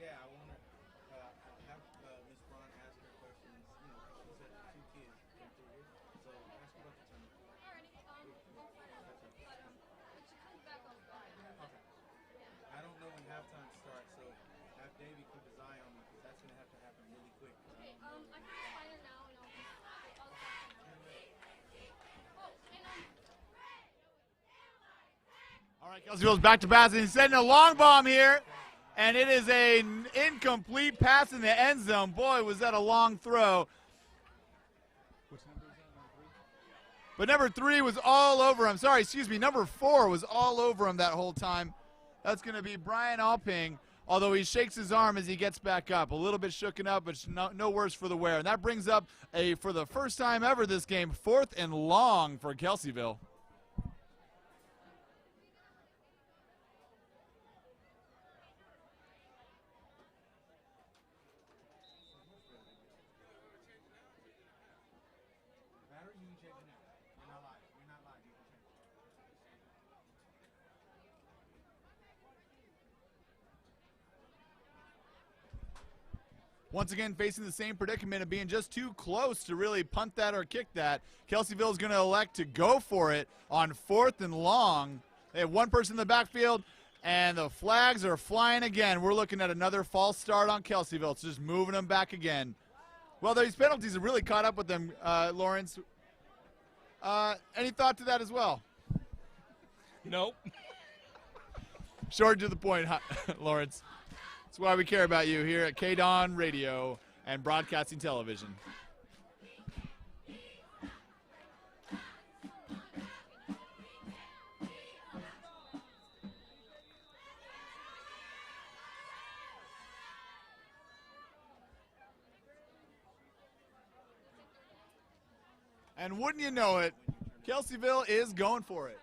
E: Yeah, I want to have Miss Braun ask her questions. You know, she said 2 kids came through here. So ask her about the tournament.
F: Alrighty, I'll find out. But she comes back on Friday.
E: Okay. I don't know when halftime starts, so have Davey keep his eye on me because that's going to have to happen really quick.
F: Okay, I can just find her now and I'll Oh, and
D: All right, Kelseyville's back to pass, and he's setting a long bomb here, and it is an incomplete pass in the end zone. Boy, was that a long throw. But number 3 was all over him. Sorry, excuse me, number 4 was all over him that whole time. That's going to be Brian Alping, although he shakes his arm as he gets back up. A little bit shooken up, but no worse for the wear. And that brings up, for the first time ever this game, 4th and long for Kelseyville.
E: Battery?
D: Once again, facing the same predicament of being just too close to really punt that or kick that. Kelseyville is going to elect to go for it on 4th and long. They have one person in the backfield, and the flags are flying again. We're looking at another false start on Kelseyville. It's just moving them back again. Well, these penalties have really caught up with them, Lawrence. Any thought to that as well?
B: Nope.
D: Short to the point, Lawrence. That's why we care about you here at KDON Radio and Broadcasting Television. And wouldn't you know it, Kelseyville is going for it.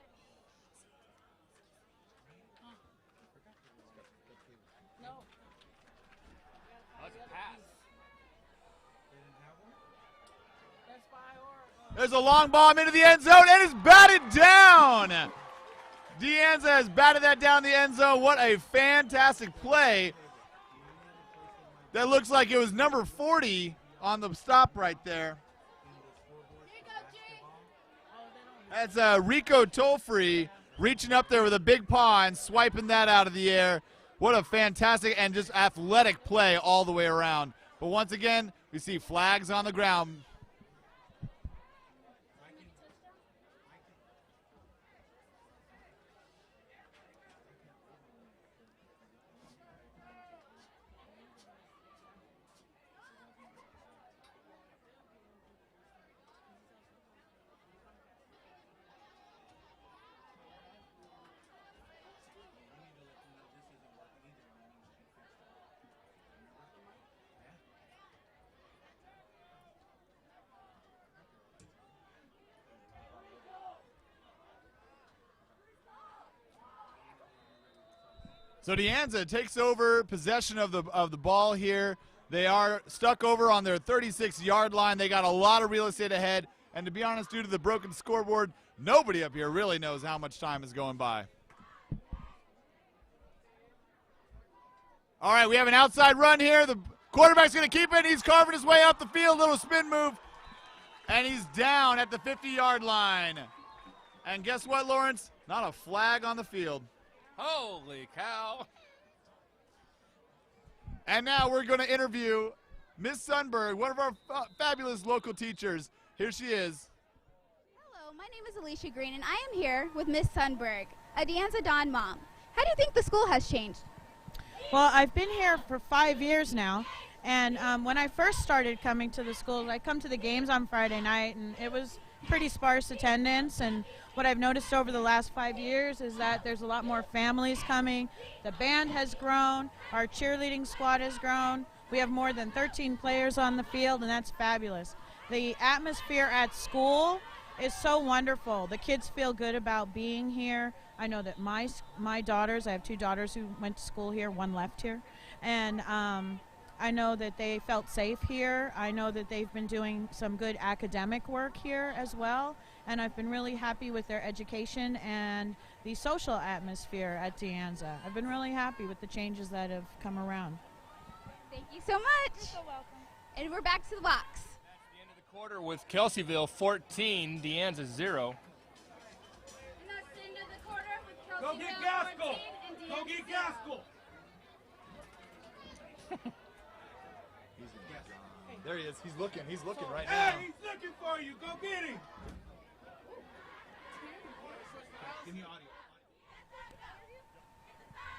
D: There's a long bomb into the end zone, and it's batted down. Anza has batted that down the end zone. What a fantastic play. That looks like it was number 40 on the stop right there. That's Rico Tolfree reaching up there with a big paw and swiping that out of the air. What a fantastic and just athletic play all the way around. But once again, we see flags on the ground. So Anza takes over possession of the ball here. They are stuck over on their 36-yard line. They got a lot of real estate ahead. And to be honest, due to the broken scoreboard, nobody up here really knows how much time is going by. All right, we have an outside run here. The quarterback's going to keep it. He's carving his way up the field. Little spin move. And he's down at the 50-yard line. And guess what, Lawrence? Not a flag on the field.
B: Holy cow.
D: And now we're going to interview Miss Sundberg, one of our fabulous local teachers. Here she is.
H: Hello, my name is Alicia Green, and I am here with Miss Sundberg, a Anza Don mom. How do you think the school has changed?
I: Well, I've been here for 5 years now, and when I first started coming to the school, I come to the games on Friday night, and it was pretty sparse attendance. And what I've noticed over the last 5 years is that there's a lot more families coming. The band has grown. Our cheerleading squad has grown. We have more than 13 players on the field, and that's fabulous. The atmosphere at school is so wonderful. The kids feel good about being here. I know that my daughters, I have 2 daughters who went to school here, 1 left here, and I know that they felt safe here. I know that they've been doing some good academic work here as well, and I've been really happy with their education and the social atmosphere at Anza. I've been really happy with the changes that have come around.
H: Thank you so much. You're so welcome. And we're back to the box.
B: That's the end of the quarter with Kelseyville 14, Anza 0.
F: And that's the end of the quarter with
E: Go
F: Kelseyville
E: get Gaskell!
F: 14 and
E: Go
F: Anza
E: get
F: 0.
E: Gaskell!
D: There he is. He's looking right now.
E: Hey, he's looking for you. Go get him. Give me audio.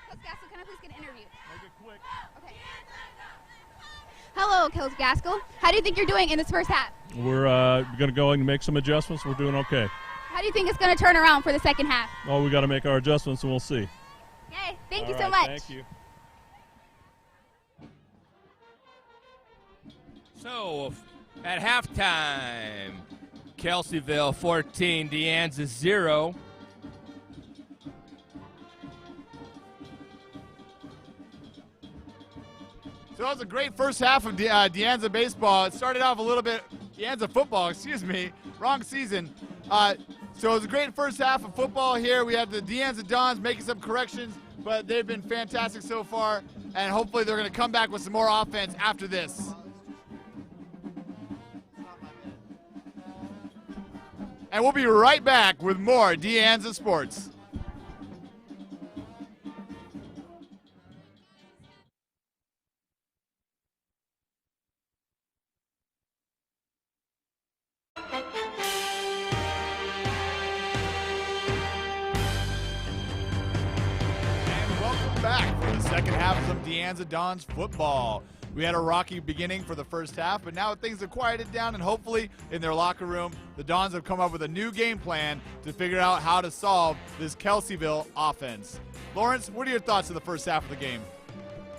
H: Coach Gaskell, can I please get an interview?
G: Make it quick.
H: Okay. Hello, Coach Gaskell. How do you think you're doing in this first half?
J: We're going to go and make some adjustments. We're doing okay.
H: How do you think it's going to turn around for the second half?
J: Oh, we got to make our adjustments, and we'll see.
H: Okay, thank you
J: All
H: so
J: right,
H: much.
J: Thank you.
B: So, at halftime, Kelseyville 14, Anza 0.
D: So that was a great first half of Anza baseball. It started off a little bit, Anza football, excuse me, wrong season. So it was a great first half of football here. We had the Anza Dons making some corrections. but they've been fantastic so far, and hopefully they're going to come back with some more offense after this. And we'll be right back with more Anza Sports. Back for the second half of some Anza Dons football. We had a rocky beginning for the first half, but now things have quieted down, and hopefully in their locker room, the Dons have come up with a new game plan to figure out how to solve this Kelseyville offense. Lawrence, what are your thoughts of the first half of the game?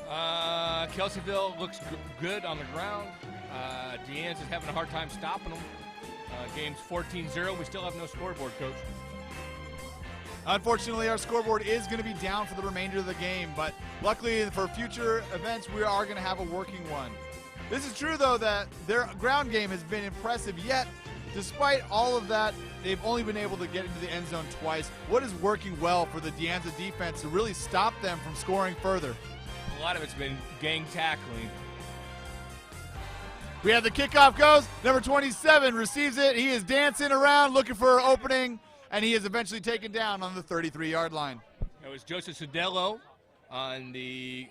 B: Kelseyville looks good on the ground. Anza's having a hard time stopping them. Game's 14-0. We still have no scoreboard, Coach.
D: Unfortunately, our scoreboard is going to be down for the remainder of the game, but luckily for future events, we are going to have a working one. This is true, though, that their ground game has been impressive, yet despite all of that, they've only been able to get into the end zone twice. What is working well for the Anza defense to really stop them from scoring further?
B: A lot of it's been gang tackling.
D: We have the kickoff goes. Number 27 receives it. He is dancing around looking for an opening, and he is eventually taken down on the 33-yard line.
B: It was Joseph Sudello on the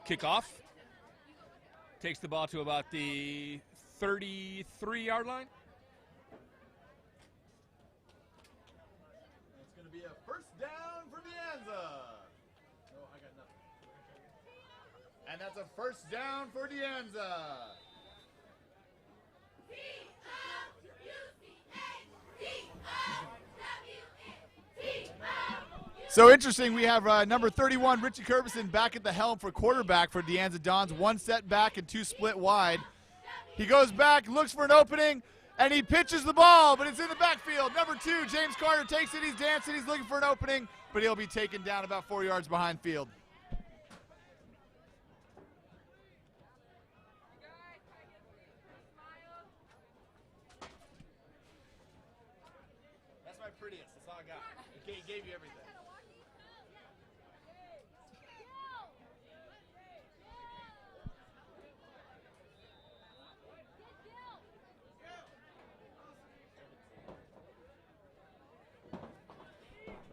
B: kickoff. Takes the ball to about the 33-yard line.
D: It's going to be a first down for Anza. No, I got nothing. And that's a first down for Anza. So interesting, we have number 31, Richie Curbison, back at the helm for quarterback for Anza Dons. One set back and two split wide. He goes back, looks for an opening, and he pitches the ball, but it's in the backfield. Number 2, James Carter takes it. He's dancing. He's looking for an opening, but he'll be taken down about 4 yards behind field. That's my prettiest. That's all I got. It gave you everything.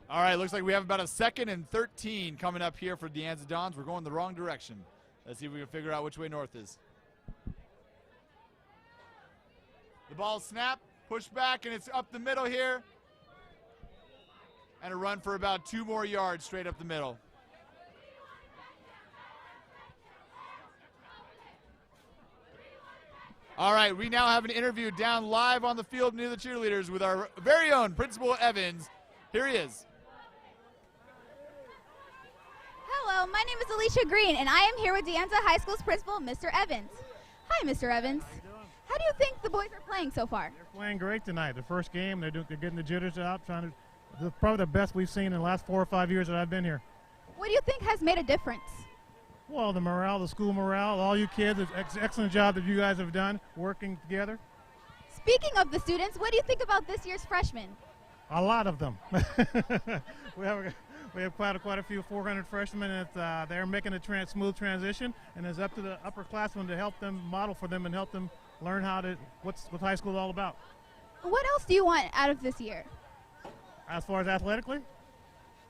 D: All right, looks like we have about a 2nd and 13 coming up here for Anza Dons. We're going the wrong direction. Let's see if we can figure out which way north is. The ball snapped, pushed back, and it's up the middle here. And a run for about 2 more yards straight up the middle. All right, we now have an interview down live on the field near the cheerleaders with our very own Principal Evans. Here he is.
H: Hello, my name is Alicia Green, and I am here with Anza High School's principal, Mr. Evans. Hi, Mr. Evans. How do you think the boys are playing so far?
K: They're playing great tonight. The first game, they're getting the jitters out, probably the best we've seen in the last 4 or 5 years that I've been here.
H: What do you think has made a difference?
K: Well, the morale, the school morale, all you kids, excellent job that you guys have done working together.
H: Speaking of the students, what do you think about this year's freshmen?
K: A lot of them. we have quite a few 400 freshmen, and they're making a smooth transition, and it's up to the upperclassmen to help them, model for them, and help them learn what high school is all about.
H: What else do you want out of this year?
K: As far as athletically?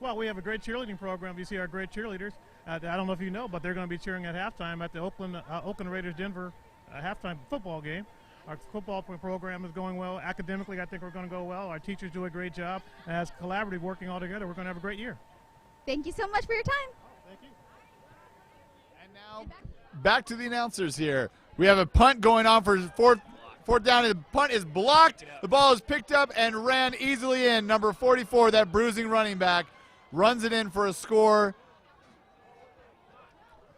K: Well, we have a great cheerleading program. You see our great cheerleaders. I don't know if you know, but they're going to be cheering at halftime at the Oakland Raiders Denver halftime football game. Our football program is going well. Academically, I think we're going to go well. Our teachers do a great job. And as collaborative working all together, we're going to have a great year.
H: Thank you so much for your time.
K: Thank you.
D: And now back to the announcers here. We have a punt going on for fourth down. The punt is blocked. The ball is picked up and ran easily in. Number 44, that bruising running back, runs it in for a score.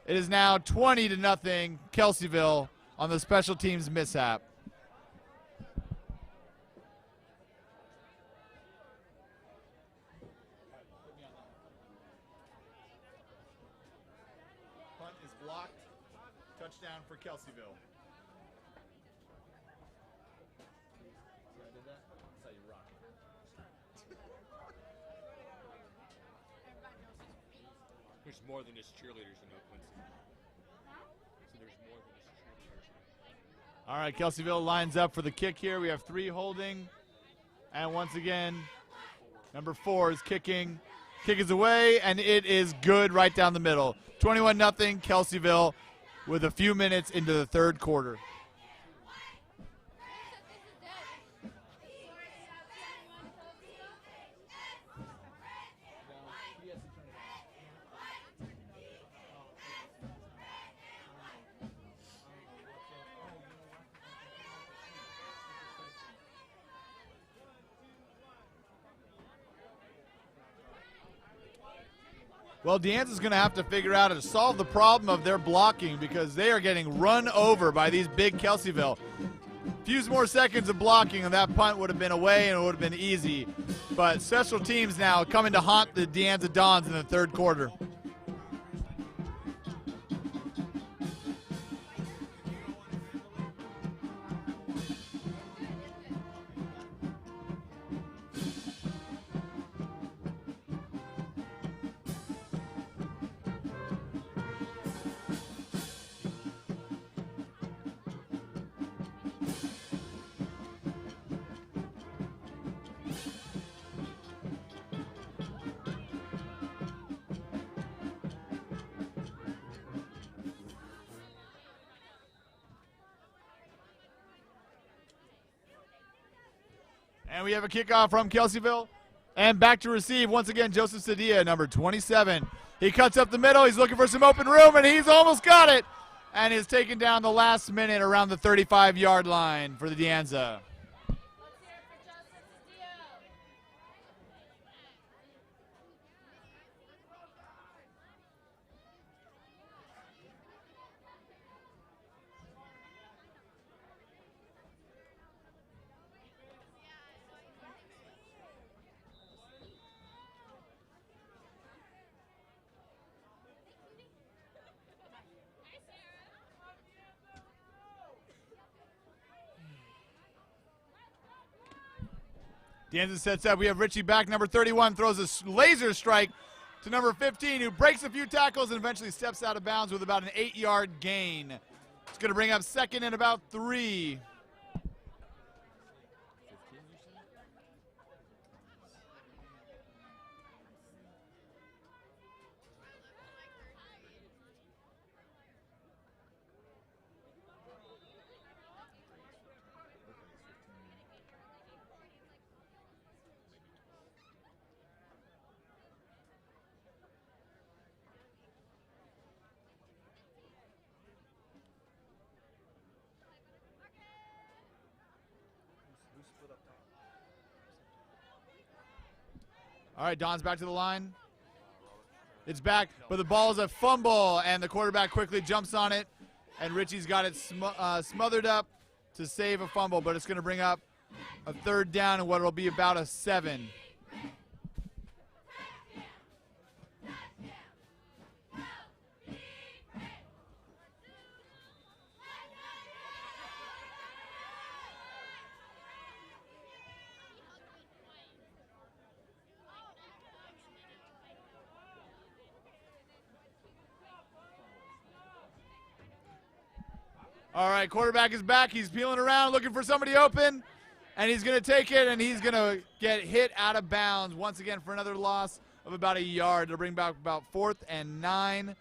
D: It is now 20-0 Kelseyville on the special teams mishap. Punt is blocked. Touchdown for Kelseyville. See how I did that? That's how you rock it.
B: There's more than just cheerleaders in Oakland. So there's more than just cheerleaders.
D: All right, Kelseyville lines up for the kick here. We have 3 holding. And once again, number 4 is kicking. Kick is away, and it is good right down the middle. 21-0 Kelseyville with a few minutes into the third quarter. Well, Deanza's going to have to figure out how to solve the problem of their blocking because they are getting run over by these big Kelseyville. Few more seconds of blocking and that punt would have been away and it would have been easy. But special teams now coming to haunt the Deanza Dons in the third quarter. And we have a kickoff from Kelseyville. And back to receive, once again, Joseph Sadia, number 27. He cuts up the middle. He's looking for some open room, and he's almost got it. And is taken down the last minute around the 35-yard line for the Deanza. Deanza sets up. We have Richie back. Number 31 throws a laser strike to number 15, who breaks a few tackles and eventually steps out of bounds with about an 8-yard gain. It's going to bring up second and about 3. All right, Don's back to the line. It's back, but the ball is a fumble, and the quarterback quickly jumps on it, and Richie's got it smothered up to save a fumble, but it's going to bring up a third down and what will be about a 7. All right, quarterback is back. He's peeling around, looking for somebody open, and he's going to take it, and he's going to get hit out of bounds once again for another loss of about a yard. It'll bring back about 4th and 9,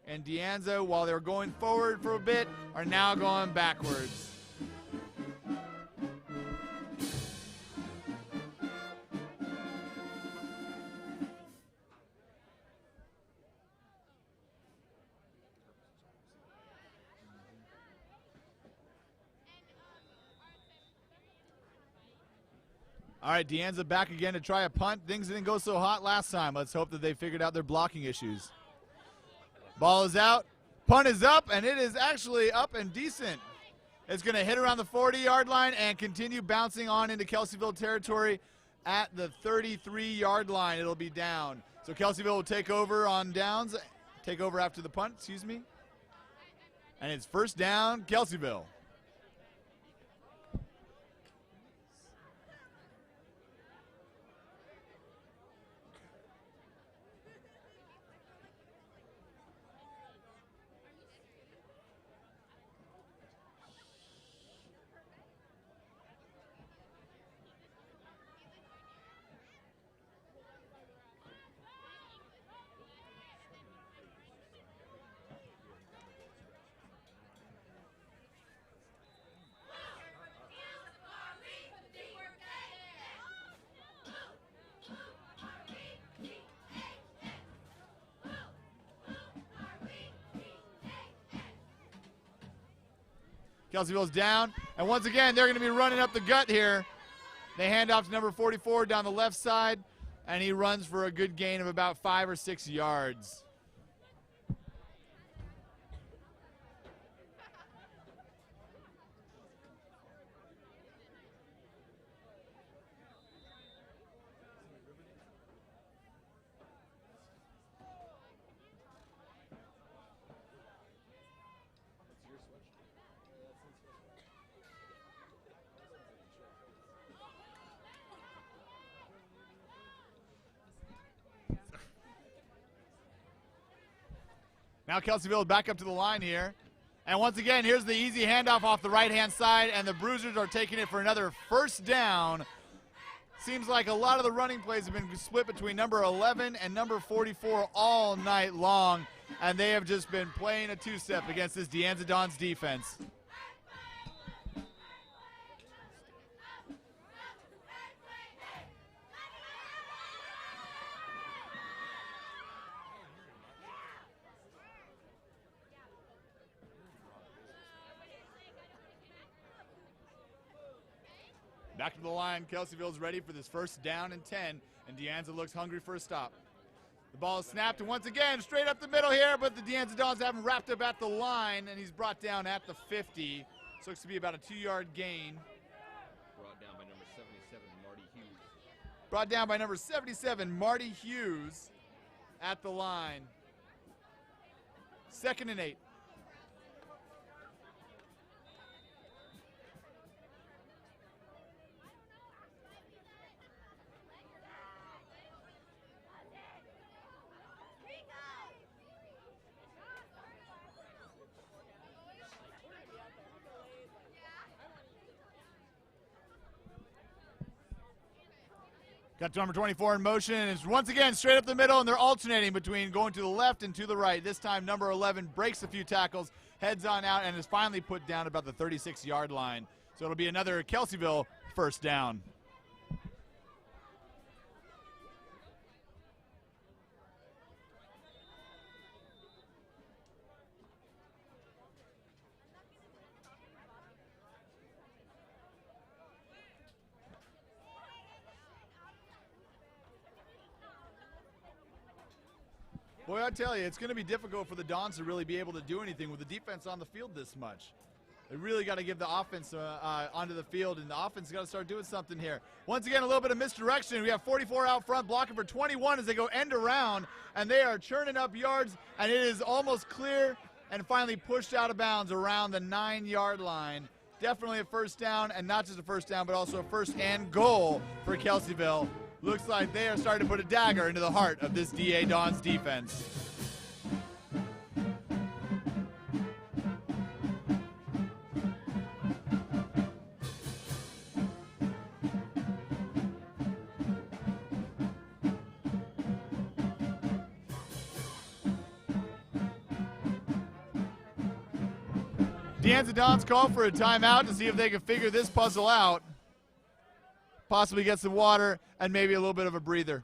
D: and Deanza, while they're going forward for a bit, are now going backwards. All right, Deanza back again to try a punt. Things didn't go so hot last time. Let's hope that they figured out their blocking issues. Ball is out. Punt is up, and it is actually up and decent. It's going to hit around the 40-yard line and continue bouncing on into Kelseyville territory at the 33-yard line. It'll be down. So Kelseyville will take over on downs, take over after the punt, excuse me. And it's first down, Kelseyville. Kelseyville's down, and once again, they're going to be running up the gut here. They hand off to number 44 down the left side, and he runs for a good gain of about 5 or 6 yards. Now Kelseyville back up to the line here. And once again, here's the easy handoff off the right-hand side, and the Bruisers are taking it for another first down. Seems like a lot of the running plays have been split between number 11 and number 44 all night long, and they have just been playing a two-step against this De Anza Dons defense. Back to the line, Kelseyville's ready for this first down and 10, and De Anza looks hungry for a stop. The ball is snapped, and once again, straight up the middle here, but the De Anza Dons have him wrapped up at the line, and he's brought down at the 50. So looks to be about a 2-yard gain.
B: Brought down by number 77, Marty Hughes.
D: Brought down by number 77, Marty Hughes at the line. 2nd and 8. Got number 24 in motion, and it's once again straight up the middle, and they're alternating between going to the left and to the right. This time, number 11 breaks a few tackles, heads on out, and is finally put down about the 36-yard line. So it'll be another Kelseyville first down. Boy, I tell you, it's going to be difficult for the Dons to really be able to do anything with the defense on the field this much. They really got to give the offense onto the field, and the offense got to start doing something here. Once again, a little bit of misdirection. We have 44 out front blocking for 21 as they go end around, and they are churning up yards, and it is almost clear and finally pushed out of bounds around the 9-yard line. Definitely a first down, and not just a first down, but also a first and goal for Kelseyville. Looks like they are starting to put a dagger into the heart of this DA Dons defense. De Anza Dons call for a timeout to see if they can figure this puzzle out. Possibly get some water and maybe a little bit of a breather.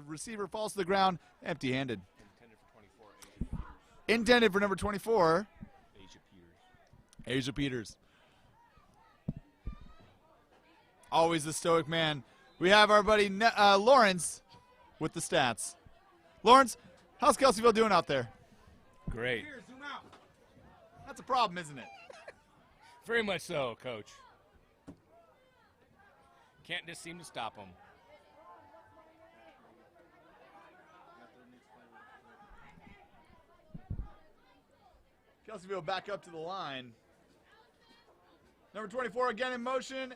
D: receiver falls to the ground empty-handed. Intended for number 24. Asia Peters. Always the stoic man. We have our buddy Lawrence with the stats. Lawrence, how's Kelseyville doing out there?
B: Great.
D: That's a problem, isn't it?
B: Very much so, Coach. Can't just seem to stop them.
D: Kelseyville back up to the line. Number 24 again in motion.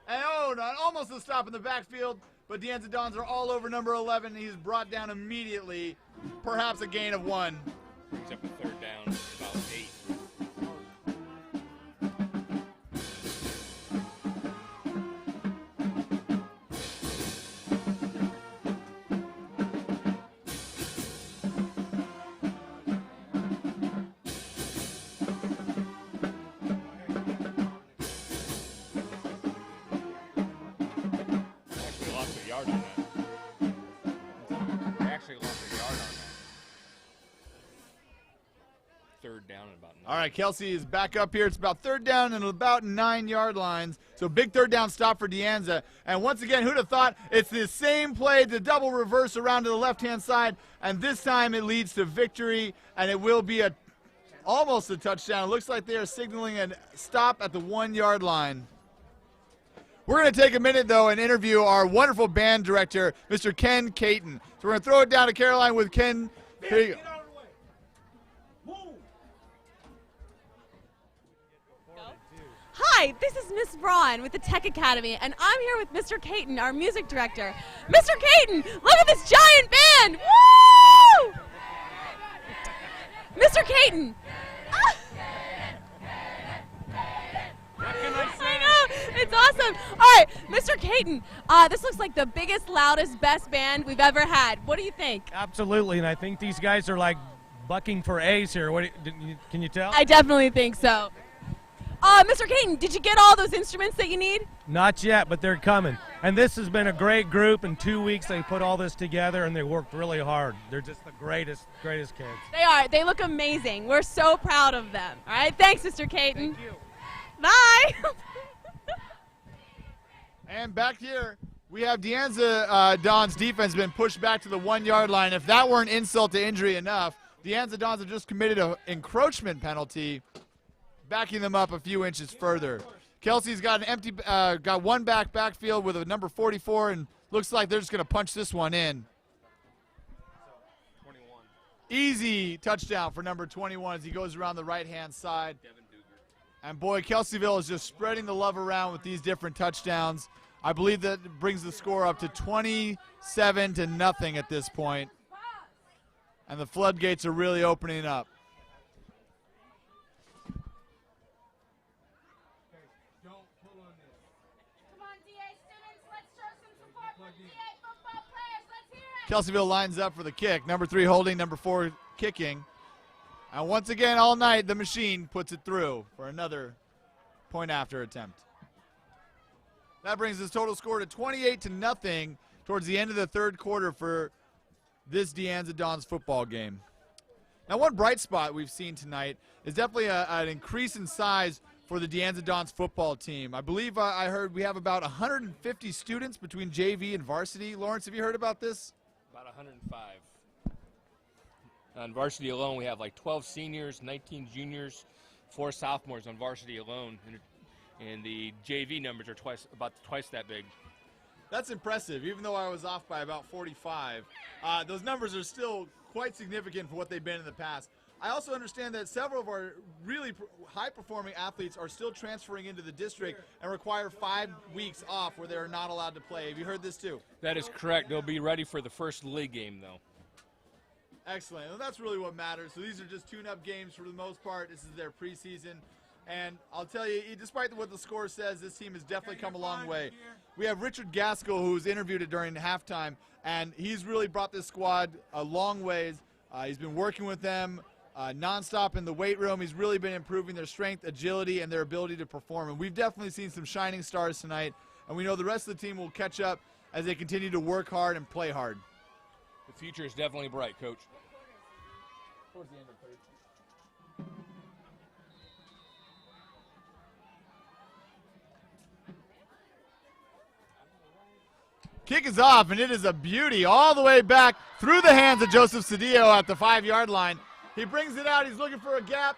D: And almost a stop in the backfield, but the Anza Dons are all over number 11. He's brought down immediately, perhaps a gain of 1.
B: Except for third down, about 8.
D: All right, Kelsey is back up here. It's about third down and about 9-yard lines. So big third down stop for De Anza. And once again, who'd have thought it's the same play, the double reverse around to the left-hand side. And this time it leads to victory, and it will be almost a touchdown. It looks like they are signaling a stop at the 1-yard line. We're going to take a minute, though, and interview our wonderful band director, Mr. Ken Caton. So we're going to throw it down to Caroline with Ken. Here you go.
A: Hi, this is Miss Braun with the Tech Academy, and I'm here with Mr. Caton, our music director. Mr. Caton, look at this giant band! Woo! Mr. Caton. I know, it's awesome. All right, Mr. Caton, this looks like the biggest, loudest, best band we've ever had. What do you think?
L: Absolutely, and I think these guys are like bucking for A's here. Can you tell?
A: I definitely think so. Mr. Caton, did you get all those instruments that you need?
L: Not yet, but they're coming. And this has been a great group. In 2 weeks, they put all this together, and they worked really hard. They're just the greatest kids.
A: They are. They look amazing. We're so proud of them. All right, thanks, Mr. Caton.
L: Thank you.
A: Bye.
D: And back here, we have De Anza Dons defense been pushed back to the 1-yard line. If that weren't insult to injury enough, De Anza Dons have just committed an encroachment penalty, backing them up a few inches further. Kelsey's got got one backfield with a number 44, and looks like they're just going to punch this one in.
B: 21.
D: Easy touchdown for number 21 as he goes around the right-hand side. And boy, Kelseyville is just spreading the love around with these different touchdowns. I believe that brings the score up to 27-0 at this point. And the floodgates are really opening up. Kelseyville lines up for the kick. Number 3 holding, number 4 kicking. And once again, all night, the machine puts it through for another point-after attempt. That brings his total score to 28-0 towards the end of the third quarter for this De Anza Dons football game. Now, one bright spot we've seen tonight is definitely an increase in size for the De Anza Dons football team. I believe I heard we have about 150 students between JV and varsity. Lawrence, have you heard about this?
B: About 105. On varsity alone, we have like 12 seniors, 19 juniors, 4 sophomores on varsity alone, and the JV numbers are about twice that big.
D: That's impressive. Even though I was off by about 45, those numbers are still quite significant for what they've been in the past. I also understand that several of our really high-performing athletes are still transferring into the district and require 5 weeks off where they're not allowed to play. Have you heard this too?
B: That is correct. They'll be ready for the first league game, though.
D: Excellent. Well, that's really what matters. So these are just tune-up games for the most part. This is their preseason. And I'll tell you, despite what the score says, this team has definitely come a long way. We have Richard Gaskell, who's interviewed it during halftime, and he's really brought this squad a long ways. He's been working with them nonstop in the weight room. He's really been improving their strength, agility, and their ability to perform. And we've definitely seen some shining stars tonight, and we know the rest of the team will catch up as they continue to work hard and play hard.
B: The future is definitely bright, Coach. Towards the end of third.
D: Kick is off, and it is a beauty all the way back through the hands of Joseph Cedillo at the 5-yard line. He brings it out. He's looking for a gap,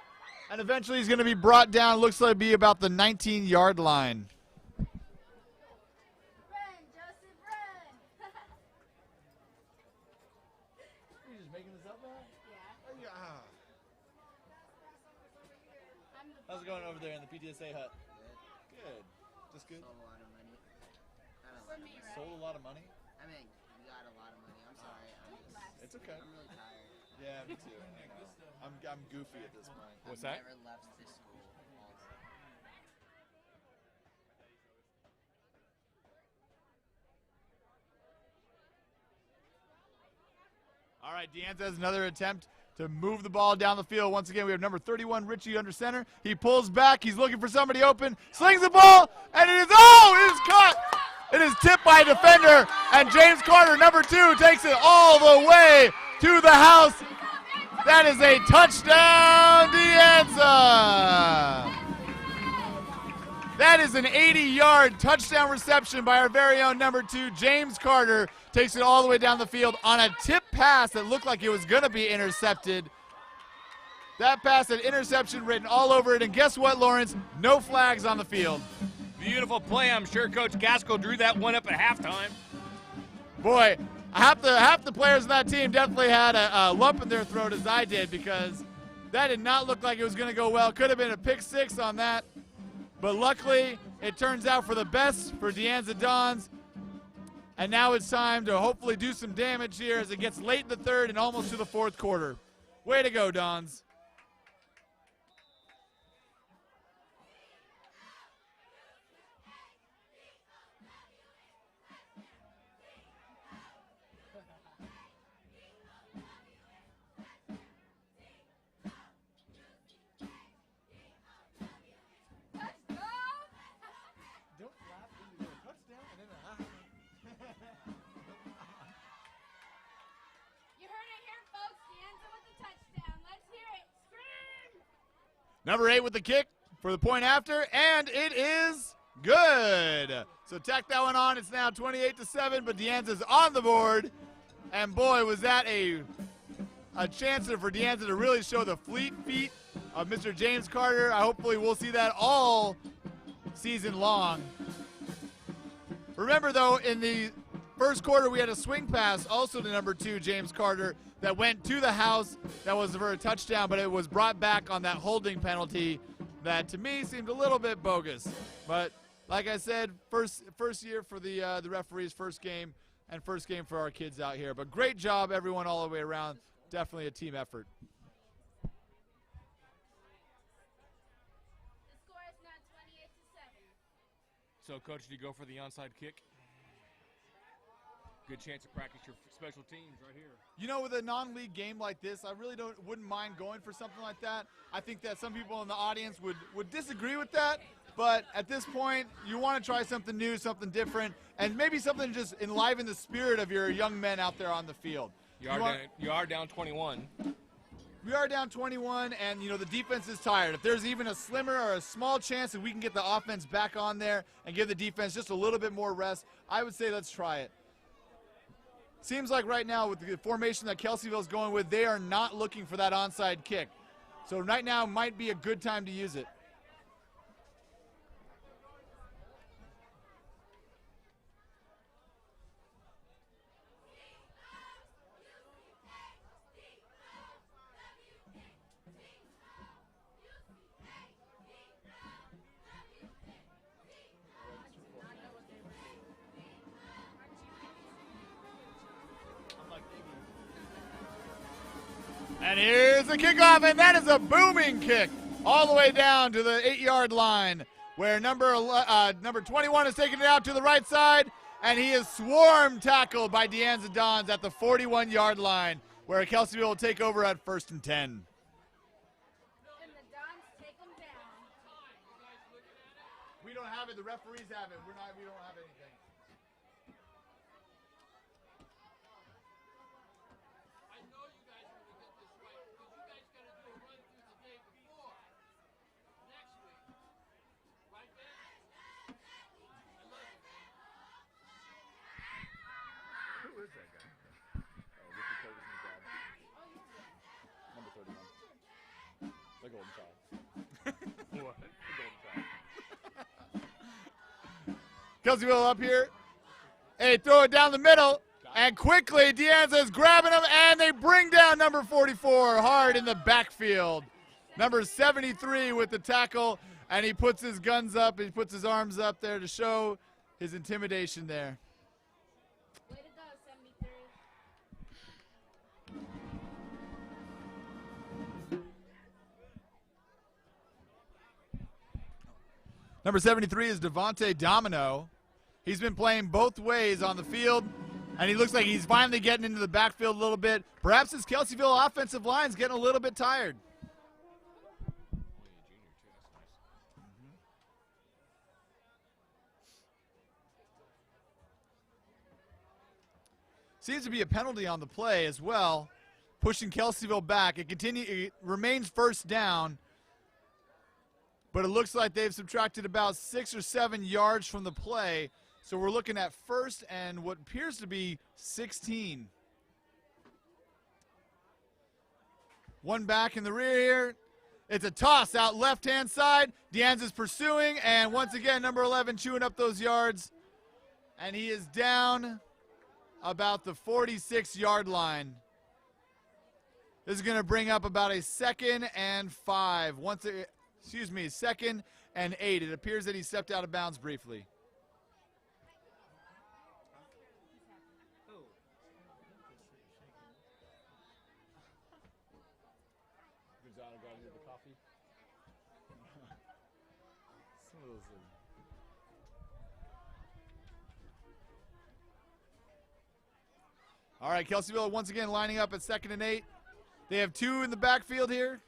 D: and eventually he's going to be brought down. Looks like to be about the 19-yard line. How's it going over there in the PTSA hut? Good. Just good?
M: Sold a lot of money.
D: Sold a lot of money?
M: I mean, we got a lot of money. I'm sorry.
D: It's okay.
M: I'm really tired.
D: Yeah, me too. I'm goofy at this point.
B: What's
M: I've
B: that?
M: never left this school. Also.
D: All right, Deanza has another attempt to move the ball down the field. Once again, we have number 31, Richie, under center. He pulls back. He's looking for somebody open. Slings the ball, and it is caught. It is tipped by a defender, and James Carter, number 2, takes it all the way to the house. That is a touchdown, Deanza. That is an 80-yard touchdown reception by our very own number 2, James Carter. Takes it all the way down the field on a tip pass that looked like it was going to be intercepted. That pass had interception written all over it, and guess what, Lawrence? No flags on the field.
B: Beautiful play. I'm sure Coach Gaskell drew that one up at halftime.
D: Boy, half the players on that team definitely had a lump in their throat as I did, because that did not look like it was going to go well. Could have been a pick 6 on that, but luckily it turns out for the best for Deanza Dons. And now it's time to hopefully do some damage here as it gets late in the third and almost to the fourth quarter. Way to go, Dons. Number 8 with the kick for the point after, and it is good. So tack that one on. It's now 28-7, but Deanza's on the board. And boy, was that a chance for Deanza to really show the fleet feet of Mr. James Carter. Hopefully we'll see that all season long. Remember, though, in the first quarter, we had a swing pass also to number 2, James Carter, that went to the house. That was for a touchdown, but it was brought back on that holding penalty that to me seemed a little bit bogus. But like I said, first year for the referees, first game, and first game for our kids out here. But great job, everyone, all the way around. Definitely a team effort.
F: The score is now 28-7.
B: So, Coach, do you go for the onside kick? Good chance to practice your special teams right here.
D: You know, with a non-league game like this, I really wouldn't mind going for something like that. I think that some people in the audience would disagree with that, but at this point, you want to try something new, something different, and maybe something to just enliven the spirit of your young men out there on the field.
B: You are down 21.
D: We are down 21, and, you know, the defense is tired. If there's even a slimmer or a small chance that we can get the offense back on there and give the defense just a little bit more rest, I would say let's try it. Seems like right now with the formation that Kelseyville is going with, they are not looking for that onside kick. So right now might be a good time to use it. And here's the kickoff, and that is a booming kick all the way down to the 8-yard line, where number 21 is taking it out to the right side, and he is swarm tackled by Deanza Dons at the 41-yard line, where Kelseyville will take over at 1st and 10.
F: And the Dons take them down.
D: We don't have it. The referees have it. We don't have anything. Kelseyville up here. They throw it down the middle, and quickly Deanza is grabbing him, and they bring down number 44 hard in the backfield. Number 73 with the tackle, and he puts his guns up, he puts his arms up there to show his intimidation there.
F: Way to go, 73.
D: Number 73 is Devontae Domino. He's been playing both ways on the field, and he looks like he's finally getting into the backfield a little bit. Perhaps his Kelseyville offensive line's getting a little bit tired. Seems to be a penalty on the play as well, pushing Kelseyville back. It remains first down, but it looks like they've subtracted about 6 or 7 yards from the play. So we're looking at first and what appears to be 16. One back in the rear here. It's a toss out left-hand side. Deanza's pursuing, and once again, number 11 chewing up those yards. And he is down about the 46-yard line. This is going to bring up about a 2nd and 5. 2nd and 8. It appears that he stepped out of bounds briefly. All right, Kelseyville once again lining up at 2nd and 8. They have 2 in the backfield here.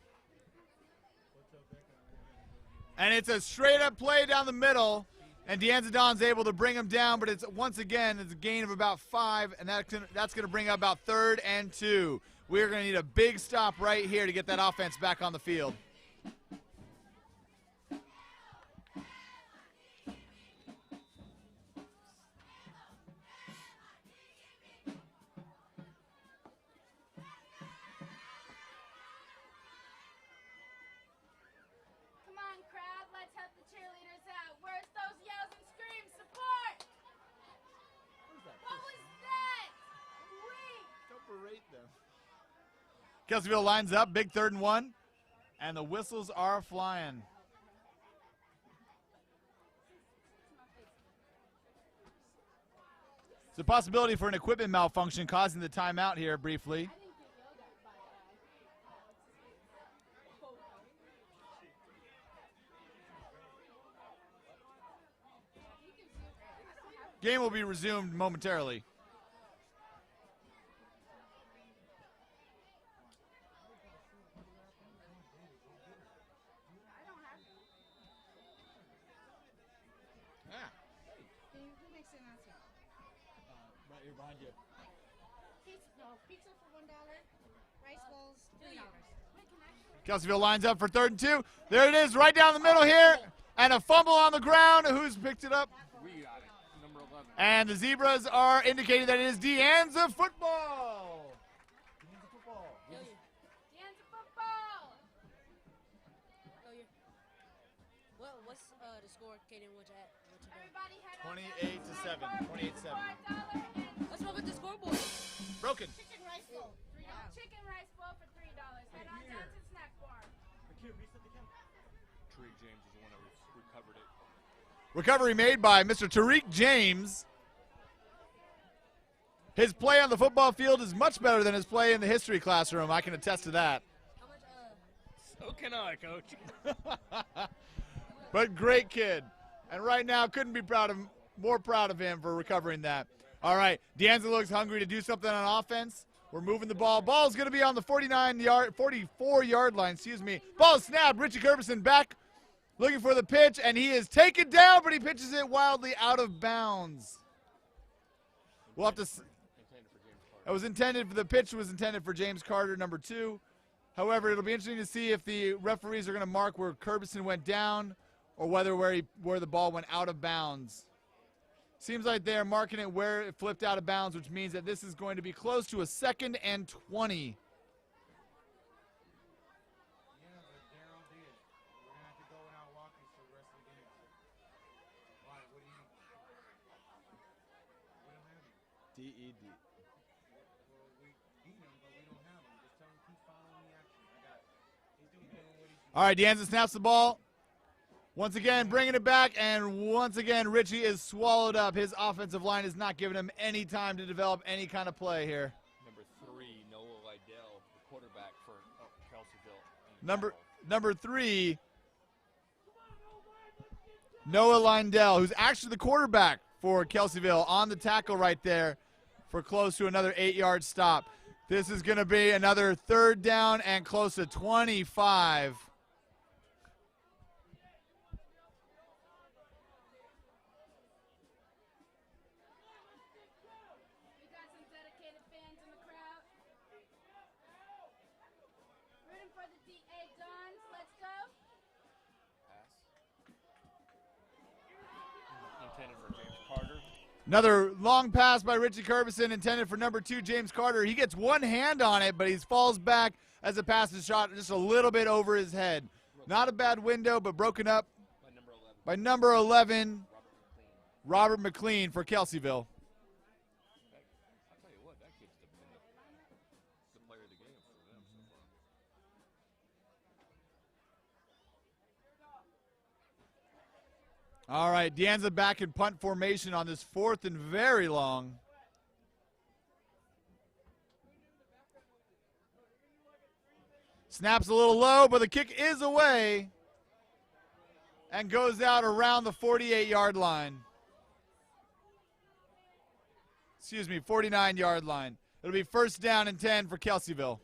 D: And it's a straight-up play down the middle, and Deanza Don's able to bring him down, but it's once again it's a gain of about 5, and that's going to bring up about 3rd and 2. We're going to need a big stop right here to get that offense back on the field. Kelseyville lines up, big 3rd and 1, and the whistles are flying. It's a possibility for an equipment malfunction causing the timeout here briefly. Game will be resumed momentarily.
F: Pizza for $1. Rice bowls, $3.
D: Kelseyville lines up for 3rd and 2. There it is, right down the middle here, and a fumble on the ground. Who's picked it up?
B: We got it, number 11.
D: And the Zebras are indicating that it is Deanza football.
F: Deanza football.
N: What's the score, Kaden? What you
F: Everybody had
D: 28 to 7. 28-7.
N: What's wrong with the scoreboard?
D: Broken.
F: Chicken rice bowl, $3. Chicken rice bowl for $3. Head on down to snack bar.
B: Tariq James is the one that recovered it.
D: Recovery made by Mr. Tariq James. His play on the football field is much better than his play in the history classroom. I can attest to that.
B: So can I, Coach.
D: But great kid. And right now, couldn't be more proud of him for recovering that. All right, Deanza looks hungry to do something on offense. We're moving the ball. Ball's going to be on the 44-yard line, Ball is snapped. Richie Curbison back looking for the pitch, and he is taken down, but he pitches it wildly out of bounds. We'll have to the pitch was intended for James Carter, number 2. However, it'll be interesting to see if the referees are going to mark where Curbison went down or where the ball went out of bounds. Seems like they're marking it where it flipped out of bounds, which means that this is going to be close to a 2nd and 20. D-E-D. All right, Deanza snaps the ball. Once again, bringing it back, and once again, Richie is swallowed up. His offensive line is not giving him any time to develop any kind of play here.
B: Number 3, Noah Lydell, the quarterback for Kelseyville.
D: Number 3, Noah Lindell, who's actually the quarterback for Kelseyville, on the tackle right there for close to another 8-yard stop. This is going to be another 3rd down and close to 25. Another long pass by Richie Curbison intended for number 2, James Carter. He gets one hand on it, but he falls back as the pass is shot just a little bit over his head. Not a bad window, but broken up by number 11, Robert McLean for Kelseyville.
B: I'll tell you what, that kid's the player of the game for them so far.
D: All right, Deanza back in punt formation on this 4th and very long. Snaps a little low, but the kick is away and goes out around the 48-yard line. Excuse me, 49-yard line. It'll be 1st down and 10 for Kelseyville.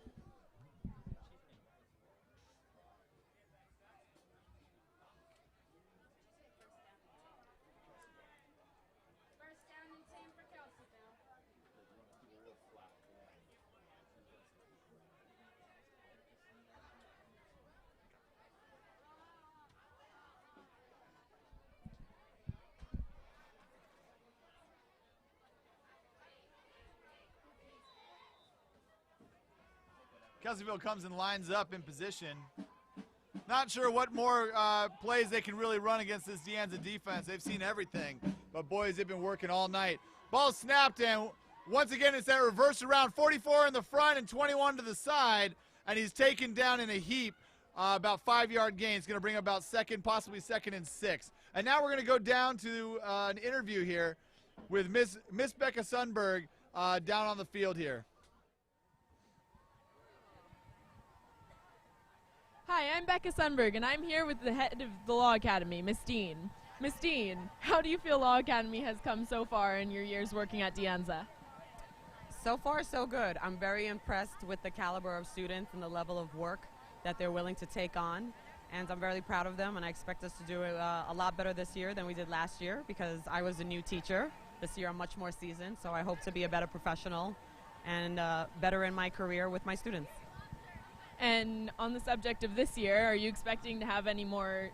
D: Kelseyville comes and lines up in position. Not sure what more plays they can really run against this Deanza defense. They've seen everything, but boys, they've been working all night. Ball snapped, and once again it's that reverse around, 44 in the front and 21 to the side, and he's taken down in a heap, about 5-yard gain. It's going to bring about 2nd, possibly 2nd and 6. And now we're going to go down to an interview here with Miss Becca Sundberg down on the field here.
A: Hi, I'm Becca Sundberg, and I'm here with the head of the Law Academy, Miss Dean. Miss Dean, how do you feel Law Academy has come so far in your years working at Deanza?
O: So far, so good. I'm very impressed with the caliber of students and the level of work that they're willing to take on, and I'm very proud of them, and I expect us to do a lot better this year than we did last year because I was a new teacher. This year I'm much more seasoned, so I hope to be a better professional and better in my career with my students.
A: And on the subject of this year, are you expecting to have any more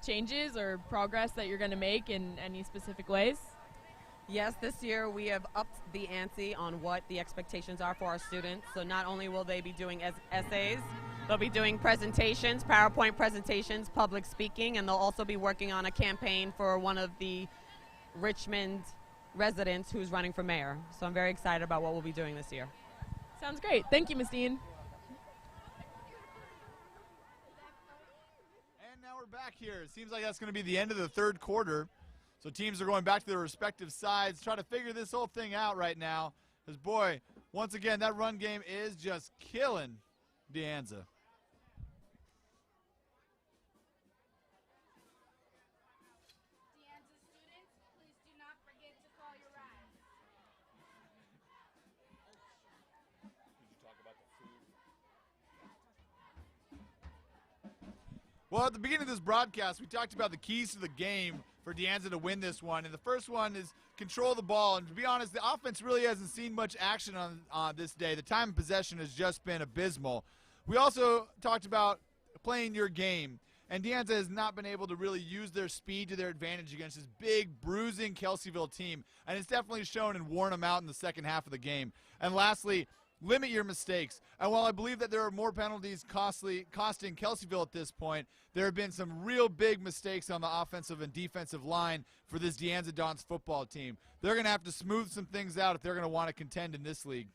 A: changes or progress that you're going to make in any specific ways?
O: Yes, this year we have upped the ante on what the expectations are for our students. So not only will they be doing essays, they'll be doing presentations, PowerPoint presentations, public speaking, and they'll also be working on a campaign for one of the Richmond residents who's running for mayor. So I'm very excited about what we'll be doing this year.
A: Sounds great. Thank you, Ms. Dean.
D: Back here. It seems like that's going to be the end of the 3rd quarter. So teams are going back to their respective sides, trying to figure this whole thing out right now. Because, boy, once again, that run game is just killing Deanza. Well, at the beginning of this broadcast, we talked about the keys to the game for Deanza to win this one. And the first one is control the ball. And to be honest, the offense really hasn't seen much action on this day. The time of possession has just been abysmal. We also talked about playing your game. And Deanza has not been able to really use their speed to their advantage against this big, bruising Kelseyville team. And it's definitely shown and worn them out in the second half of the game. And lastly, limit your mistakes. And while I believe that there are more penalties costing Kelseyville at this point, there have been some real big mistakes on the offensive and defensive line for this De Anza Dons football team. They're going to have to smooth some things out if they're going to want to contend in this league.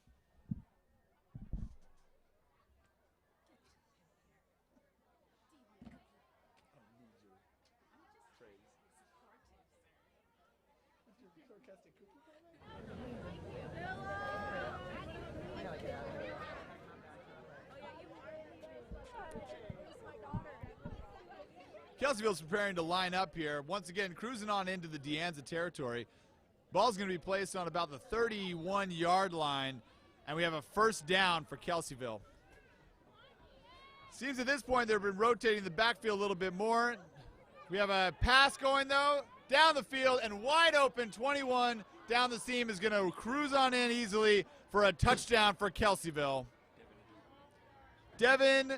D: Kelseyville's preparing to line up here. Once again, cruising on into the De Anza territory. Ball's going to be placed on about the 31-yard line, and we have a first down for Kelseyville. Seems at this point they've been rotating the backfield a little bit more. We have a pass going, though, down the field, and wide open, 21 down the seam is going to cruise on in easily for a touchdown for Kelseyville. Devin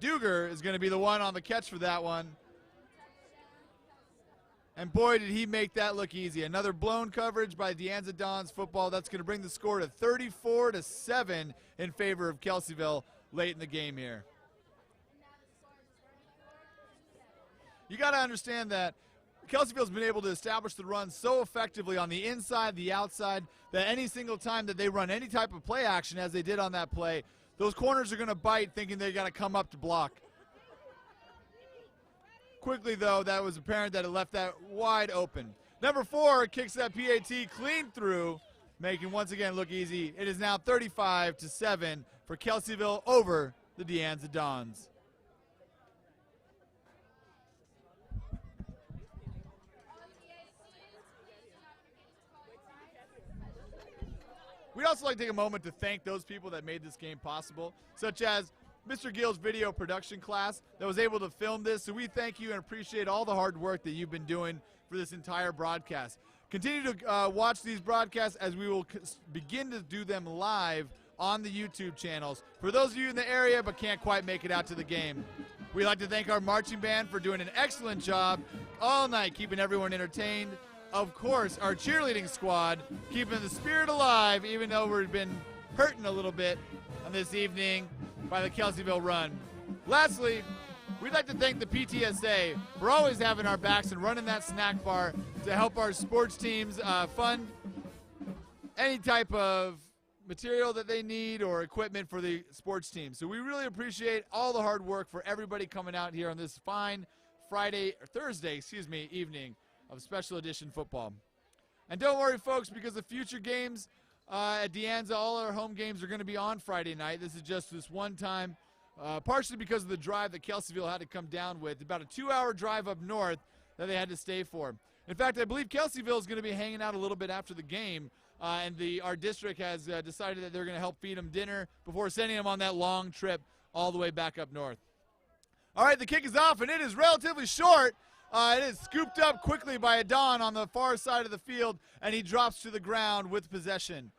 D: Duger is going to be the one on the catch for that one. And boy, did he make that look easy. Another blown coverage by De Anza Dons football. That's going to bring the score to 34-7 in favor of Kelseyville late in the game here. You got to understand that Kelseyville's been able to establish the run so effectively on the inside, the outside, that any single time that they run any type of play action, as they did on that play, those corners are going to bite thinking they got to come up to block. Quickly, though, that was apparent that it left that wide open. Number 4 kicks that PAT clean through, making once again look easy. It is now 35-7 for Kelseyville over the De Anza Dons. We'd also like to take a moment to thank those people that made this game possible, such as Mr. Gill's video production class that was able to film this. So we thank you and appreciate all the hard work that you've been doing for this entire broadcast. Continue to watch these broadcasts as we will begin to do them live on the YouTube channels. For those of you in the area but can't quite make it out to the game, we'd like to thank our marching band for doing an excellent job all night keeping everyone entertained. Of course, our cheerleading squad keeping the spirit alive, even though we've been hurting a little bit on this evening by the Kelseyville run. Lastly, we'd like to thank the PTSA for always having our backs and running that snack bar to help our sports teams fund any type of material that they need or equipment for the sports team. So we really appreciate all the hard work for everybody coming out here on this fine Thursday evening of special edition football. And don't worry, folks, because the future games at De Anza, all our home games are going to be on Friday night. This is just this one time, partially because of the drive that Kelseyville had to come down with, about a 2-hour drive up north that they had to stay for. In fact, I believe Kelseyville is going to be hanging out a little bit after the game, and our district has decided that they're going to help feed them dinner before sending them on that long trip all the way back up north. All right, the kick is off, and it is relatively short. It is scooped up quickly by Adon on the far side of the field, and he drops to the ground with possession.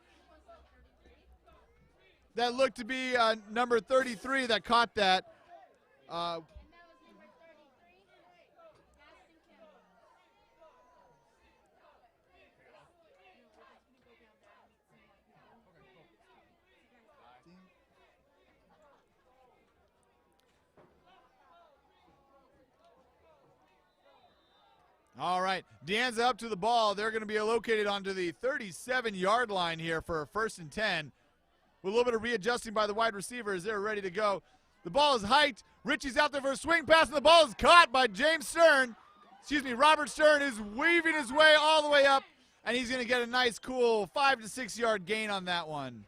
D: That looked to be number 33 that caught that. All right, De Anza up to the ball. They're going to be located onto the 37-yard line here for a 1st and 10. With a little bit of readjusting by the wide receivers, they're ready to go. The ball is hiked. Richie's out there for a swing pass, and the ball is caught by Robert Stern is weaving his way all the way up, and he's going to get a nice, cool 5 to 6 yard gain on that one.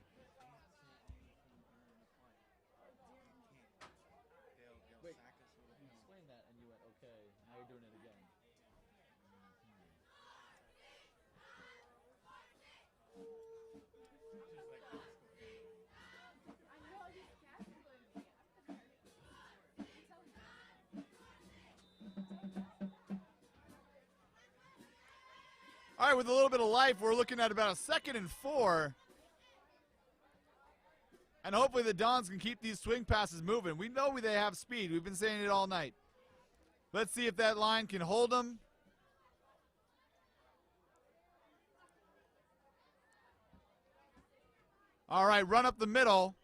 D: All right, with a little bit of life, we're looking at about a 2nd and 4. And hopefully the Dons can keep these swing passes moving. We know they have speed. We've been saying it all night. Let's see if that line can hold them. All right, run up the middle.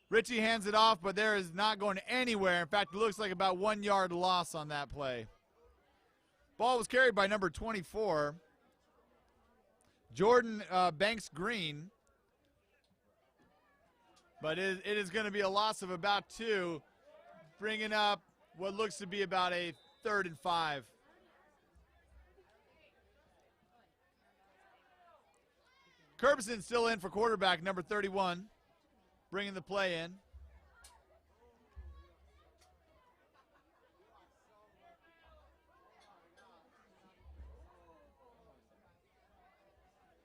D: Richie hands it off, but there is not going anywhere. In fact, it looks like about 1 yard loss on that play. Ball was carried by number 24, Jordan Banks Green. But it is going to be a loss of about 2, bringing up what looks to be about a 3rd and 5. Curbison still in for quarterback, number 31, bringing the play in.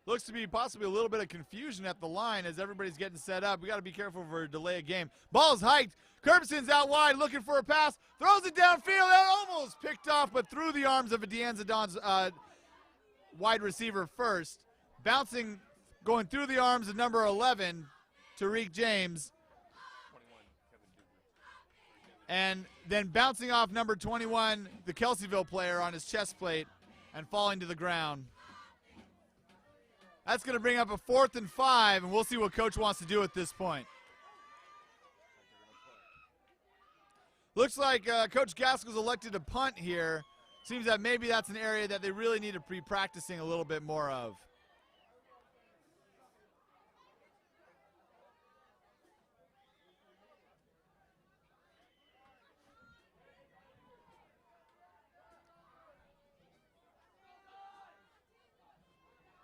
D: Looks to be possibly a little bit of confusion at the line as everybody's getting set up. We got to be careful for a delay of game. Ball's hiked. Curbison's out wide looking for a pass. Throws it downfield. That almost picked off, but through the arms of a Deanza Don's wide receiver first. Bouncing, going through the arms of number 11, Tariq James. And then bouncing off number 21, the Kelseyville player, on his chest plate and falling to the ground. That's going to bring up a 4th and 5, and we'll see what Coach wants to do at this point. Looks like Coach Gaskell's elected to punt here. Seems that maybe that's an area that they really need to be practicing a little bit more of.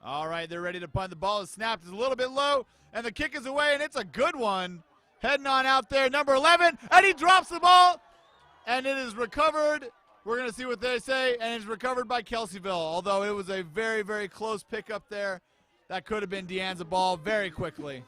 D: All right, they're ready to punt. The ball is snapped. It's a little bit low, and the kick is away, and it's a good one. Heading on out there, number 11, and he drops the ball, and it is recovered. We're going to see what they say, and it's recovered by Kelseyville, although it was a very, very close pickup there. That could have been Deanza ball very quickly.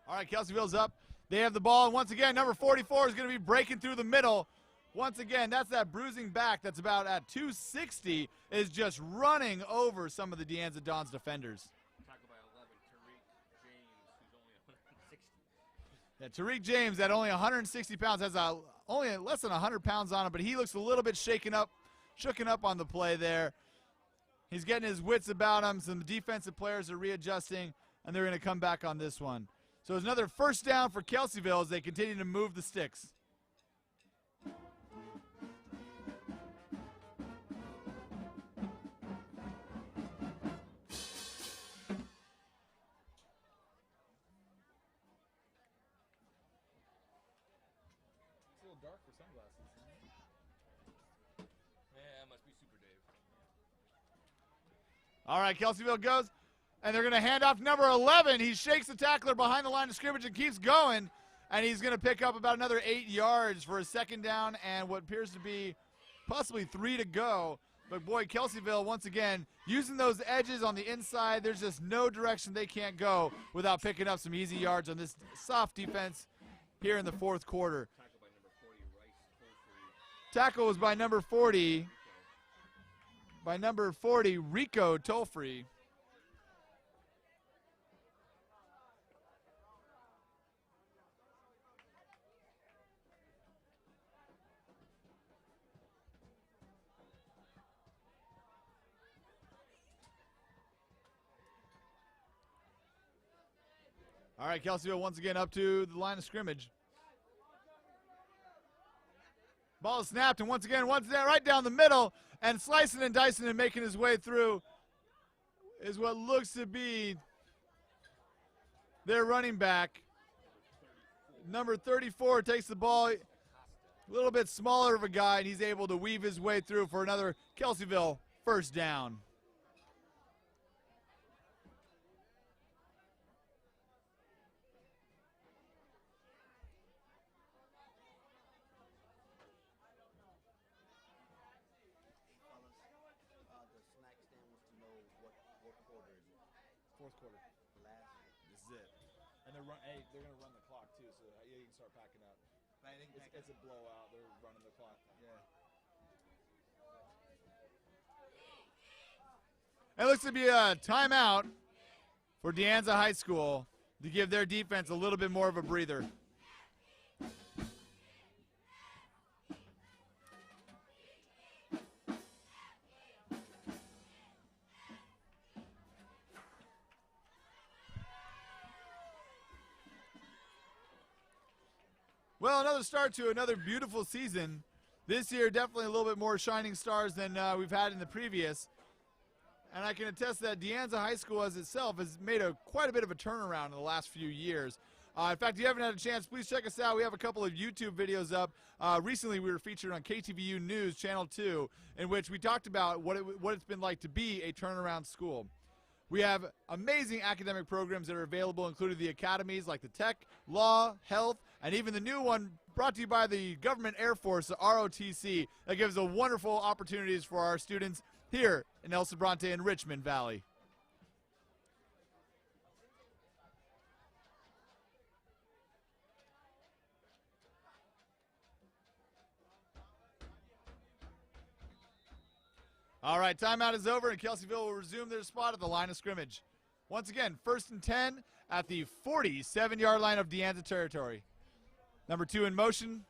D: All right, Kelseyville's up. They have the ball, and once again, number 44 is going to be breaking through the middle. Once again, that's that bruising back that's about at 260, is just running over some of the Deanza Dons defenders.
B: Tackled by 11, Tariq James, who's only 160.
D: Yeah, Tariq James, at only 160 pounds, has only less than 100 pounds on him, but he looks a little bit shooken up on the play there. He's getting his wits about him. Some defensive players are readjusting, and they're going to come back on this one. So it's another first down for Kelseyville as they continue to move the sticks.
B: It's a little dark for sunglasses. Yeah, it must be Super Dave.
D: All right, Kelseyville goes, and they're going to hand off number 11. He shakes the tackler behind the line of scrimmage and keeps going, and he's going to pick up about another 8 yards for a second down and what appears to be possibly 3 to go. But, boy, Kelseyville, once again, using those edges on the inside. There's just no direction they can't go without picking up some easy yards on this soft defense here in the fourth quarter. Tackle was by number 40. By number 40, Rico Tolfree. All right, Kelseyville once again up to the line of scrimmage. Ball is snapped, and once again, right down the middle, and slicing and dicing and making his way through is what looks to be their running back. Number 34 takes the ball, a little bit smaller of a guy, and he's able to weave his way through for another Kelseyville first down. Fourth quarter. This is it. And they're going to run the clock too, so you can start packing up. It's a blowout. They're running the clock. Yeah. It looks to be a timeout for De Anza High School to give their defense a little bit more of a breather. Well, another start to another beautiful season. This year, definitely a little bit more shining stars than we've had in the previous. And I can attest that De Anza High School as itself has made quite a bit of a turnaround in the last few years. In fact, if you haven't had a chance, please check us out. We have a couple of YouTube videos up. Recently, we were featured on KTVU News Channel 2, in which we talked about what it's been like to be a turnaround school. We have amazing academic programs that are available, including the academies like the Tech, Law, Health, and even the new one brought to you by the Government Air Force, the ROTC, that gives wonderful opportunities for our students here in El Sobrante and Richmond Valley. All right, timeout is over, and Kelseyville will resume their spot at the line of scrimmage. Once again, 1st and 10 at the 47-yard line of De Anza territory. Number 2 in motion.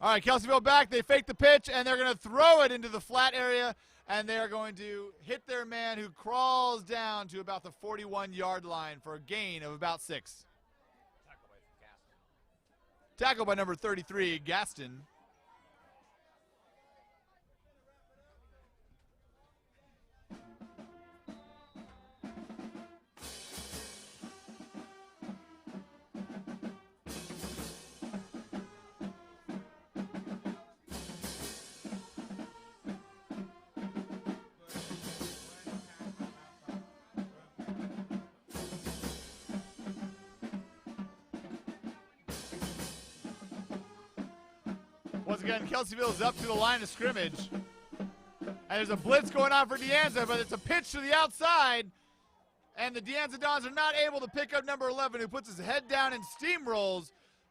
D: All right, Kelseyville back. They fake the pitch, and they're going to throw it into the flat area, and they are going to hit their man who crawls down to about the 41-yard line for a gain of about 6. Tackle by number 33, Gaston. Once again, Kelseyville is up to the line of scrimmage. And there's a blitz going on for De Anza, but it's a pitch to the outside. And the De Anza Dons are not able to pick up number 11, who puts his head down and steamrolls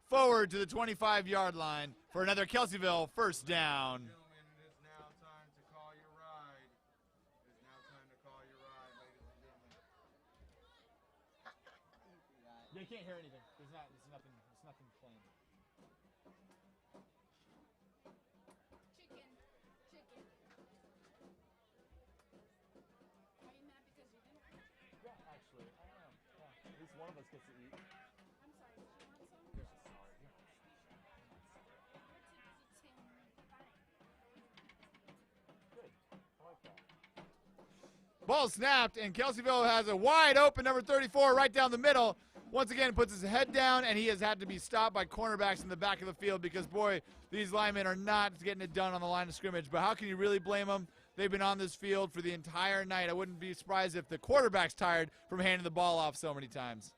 D: forward to the 25-yard line for another Kelseyville first down. You can't hear anything. It's nothing playing.
F: Chicken. Are you mad because you didn't?
D: Yeah, actually, I am. Yeah. At least one of us gets to eat.
F: I'm sorry, did you want some?
D: You're just sorry. Good. I like that. Ball snapped, and Kelseyville has a wide open number 34 right down the middle. Once again, puts his head down, and he has had to be stopped by cornerbacks in the back of the field because, boy, these linemen are not getting it done on the line of scrimmage. But how can you really blame them? They've been on this field for the entire night. I wouldn't be surprised if the quarterback's tired from handing the ball off so many times.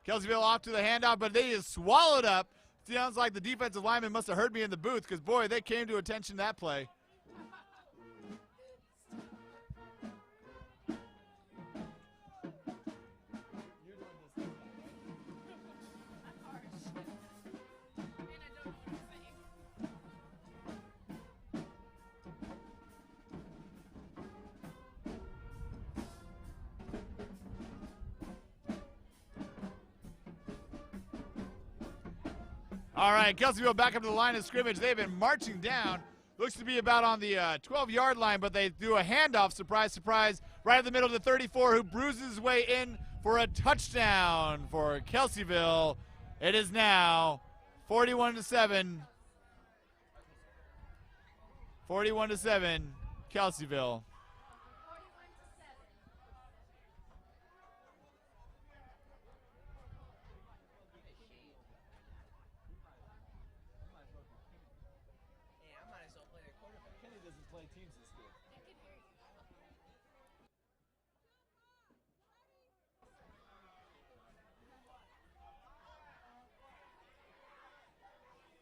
D: Kelseyville off to the handoff, but they just swallowed up. Sounds like the defensive lineman must have heard me in the booth because, boy, they came to attention that play. All right, Kelseyville back up to the line of scrimmage. They've been marching down. Looks to be about on the 12-yard line, but they do a handoff, surprise, surprise, right in the middle of the 34, who bruises his way in for a touchdown for Kelseyville. It is now 41-7. 41-7, Kelseyville.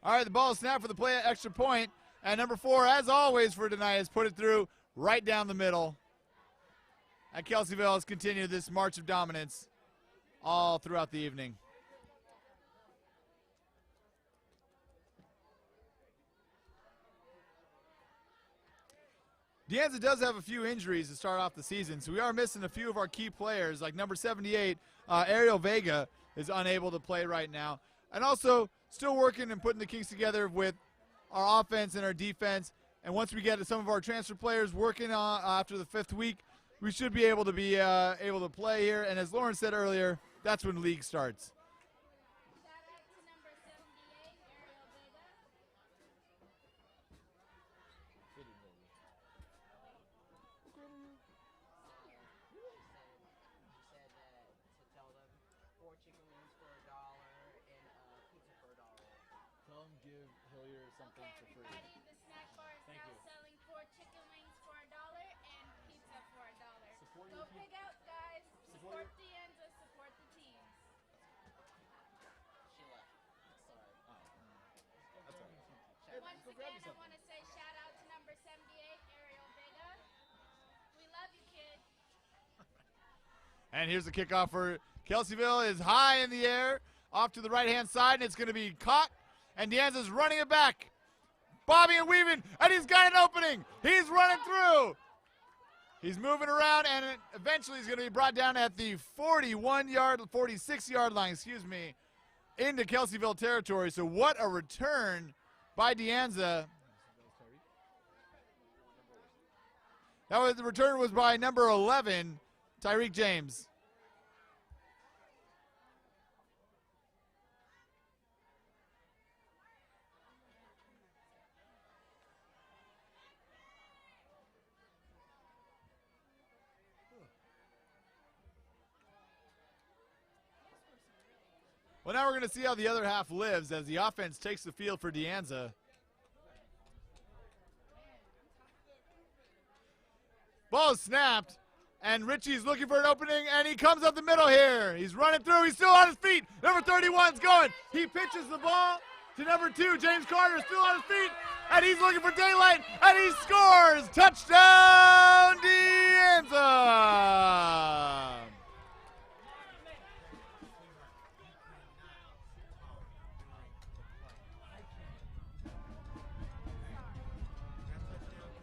D: All right, the ball is snapped for the play extra point. And number 4, as always for tonight, has put it through right down the middle. And Kelseyville has continued this march of dominance all throughout the evening. De Anza does have a few injuries to start off the season, so we are missing a few of our key players, like number 78, Ariel Vega is unable to play right now. And also still working and putting the kinks together with our offense and our defense. And once we get some of our transfer players working on after the 5th week, we should be able to play here. And as Lauren said earlier, that's when league starts. Tell them give Hillyer something for free.
F: Everybody, the snack bar is
D: Thank
F: now
D: you.
F: selling 4 chicken wings for $1 and pizza for $1.
D: Support
F: Go
D: your
F: pig out, guys.
D: Support
F: Support the Anza, support the teams.
M: She left. Sorry.
D: That's all right.
F: Once again, I want to say shout out to number 78, Ariel Vega. We love you, kid.
D: And here's the kickoff for Kelseyville. Is high in the air, off to the right-hand side, and it's going to be caught. And De Anza's running it back. Bobbing and weaving, and he's got an opening. He's running through. He's moving around, and eventually he's going to be brought down at the 46-yard line, into Kelseyville territory. So what a return by De Anza. The return was by number 11, Tyreek James. Well, now we're going to see how the other half lives as the offense takes the field for De Anza. Ball is snapped, and Richie's looking for an opening, and he comes up the middle here. He's running through. He's still on his feet. Number 31's going. He pitches the ball to number 2. James Carter still on his feet, and he's looking for daylight, and he scores. Touchdown, De Anza.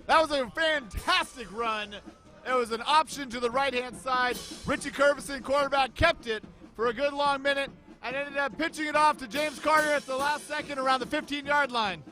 D: That was a fantastic run. It was an option to the right-hand side. Richie Curvison, quarterback, kept it for a good long minute and ended up pitching it off to James Carter at the last second around the 15-yard line.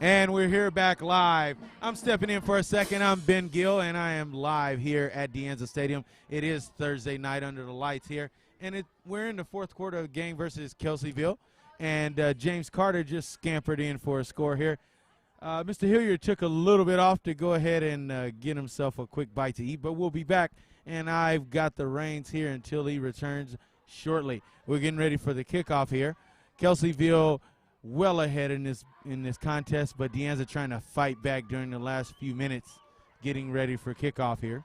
E: And we're here back live. I'm stepping in for a second. I'm Ben Gill, and I am live here at De Anza Stadium. It is Thursday night under the lights here, and we're in the 4th quarter of the game versus Kelseyville. And James Carter just scampered in for a score here. Mr. Hillyer took a little bit off to go ahead and get himself a quick bite to eat, but we'll be back, and I've got the reins here until he returns shortly. We're getting ready for the kickoff here. Kelseyville well ahead in this contest, but De Anza trying to fight back during the last few minutes, getting ready for kickoff here.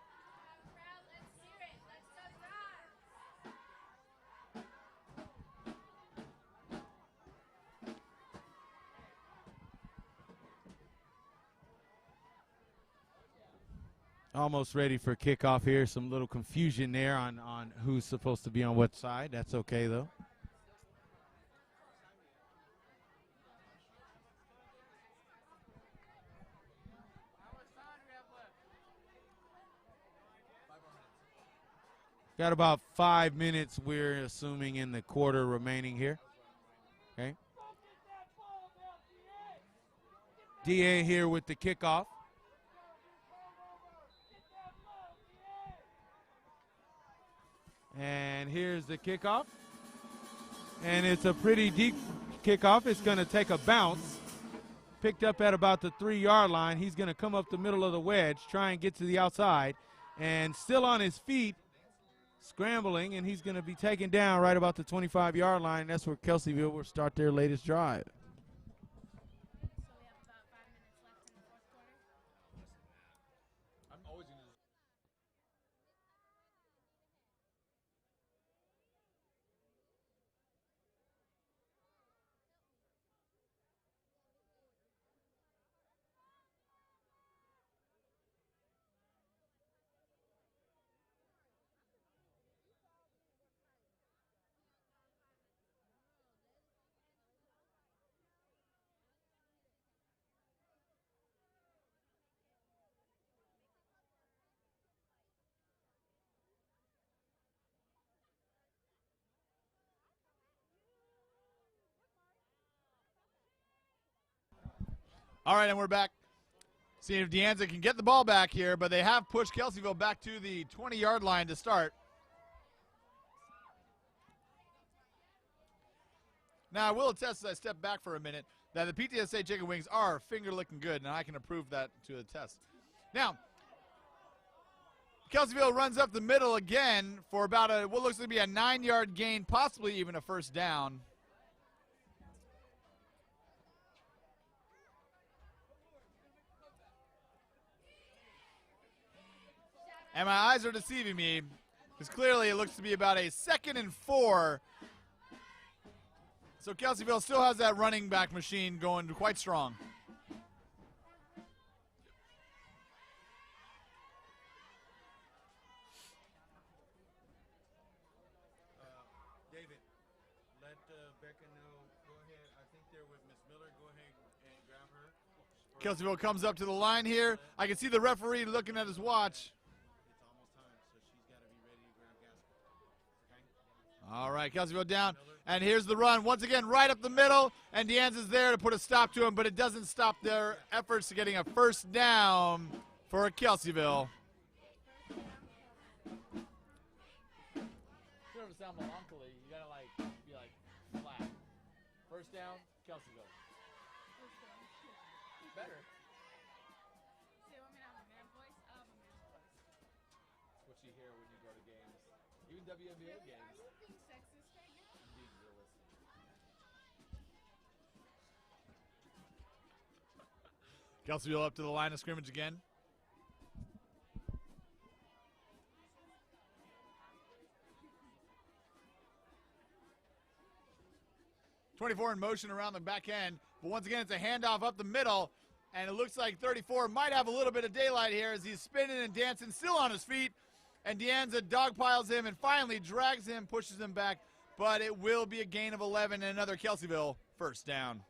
E: Almost ready for kickoff here. Some little confusion there on who's supposed to be on what side. That's okay, though. Got about 5 minutes, we're assuming, in the quarter remaining here. Okay. DA here with the kickoff. And here's the kickoff. And it's a pretty deep kickoff. It's going to take a bounce. Picked up at about the 3-yard line. He's going to come up the middle of the wedge, try and get to the outside. And still on his feet, scrambling, and he's going to be taken down right about the 25-yard line. That's where Kelseyville will start their latest drive.
D: All right, and we're back. Seeing if Anza can get the ball back here, but they have pushed Kelseyville back to the 20-yard line to start. Now, I will attest as I step back for a minute that the PTSA chicken wings are finger-licking good, and I can approve that to a test. Now, Kelseyville runs up the middle again for about what looks to be a 9-yard gain, possibly even a first down. And my eyes are deceiving me, because clearly it looks to be about a 2nd and 4. So Kelseyville still has that running back machine going quite strong.
E: David, let Becca know. Go ahead. I think they're with Miss Miller. Go ahead and grab her.
D: Kelseyville comes up to the line here. I can see the referee looking at his watch. All right, Kelseyville down, and here's the run. Once again, right up the middle, and Anza's there to put a stop to him, but it doesn't stop their efforts to getting a first down for Kelseyville.
B: Sort of sound melancholy. You gotta be flat. First down, Kelseyville. Better. That's what you hear when you go to games, even WNBA games.
D: Kelseyville up to the line of scrimmage again. .24 in motion around the back end, but once again it's a handoff up the middle, and it looks like 34 might have a little bit of daylight here as he's spinning and dancing, still on his feet, and Anza dogpiles him and finally drags him, pushes him back, but it will be a gain of 11 and another Kelseyville first down.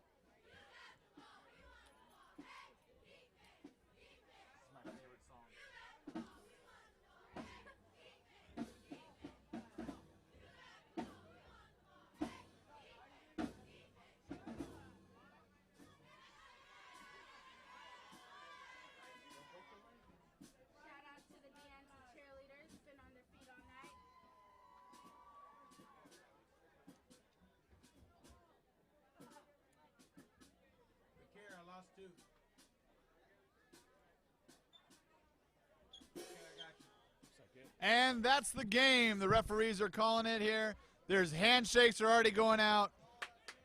D: And that's the game. The referees are calling it here. There's handshakes are already going out,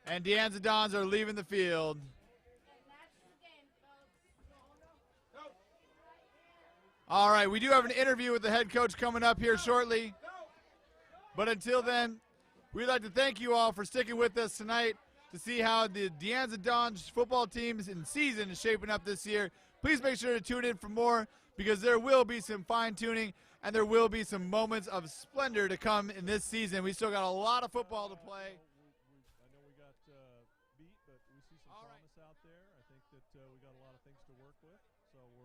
D: and Anza Dons are leaving the field. All right, we do have an interview with the head coach coming up here shortly. But until then, we'd like to thank you all for sticking with us tonight to see how the Anza Dons football teams in season is shaping up this year. Please make sure to tune in for more, because there will be some fine-tuning and there will be some moments of splendor to come in this season. We still got a lot of football to play.
J: I know we got beat, but we see some promise out there. I think that we got a lot of things to work with. So we're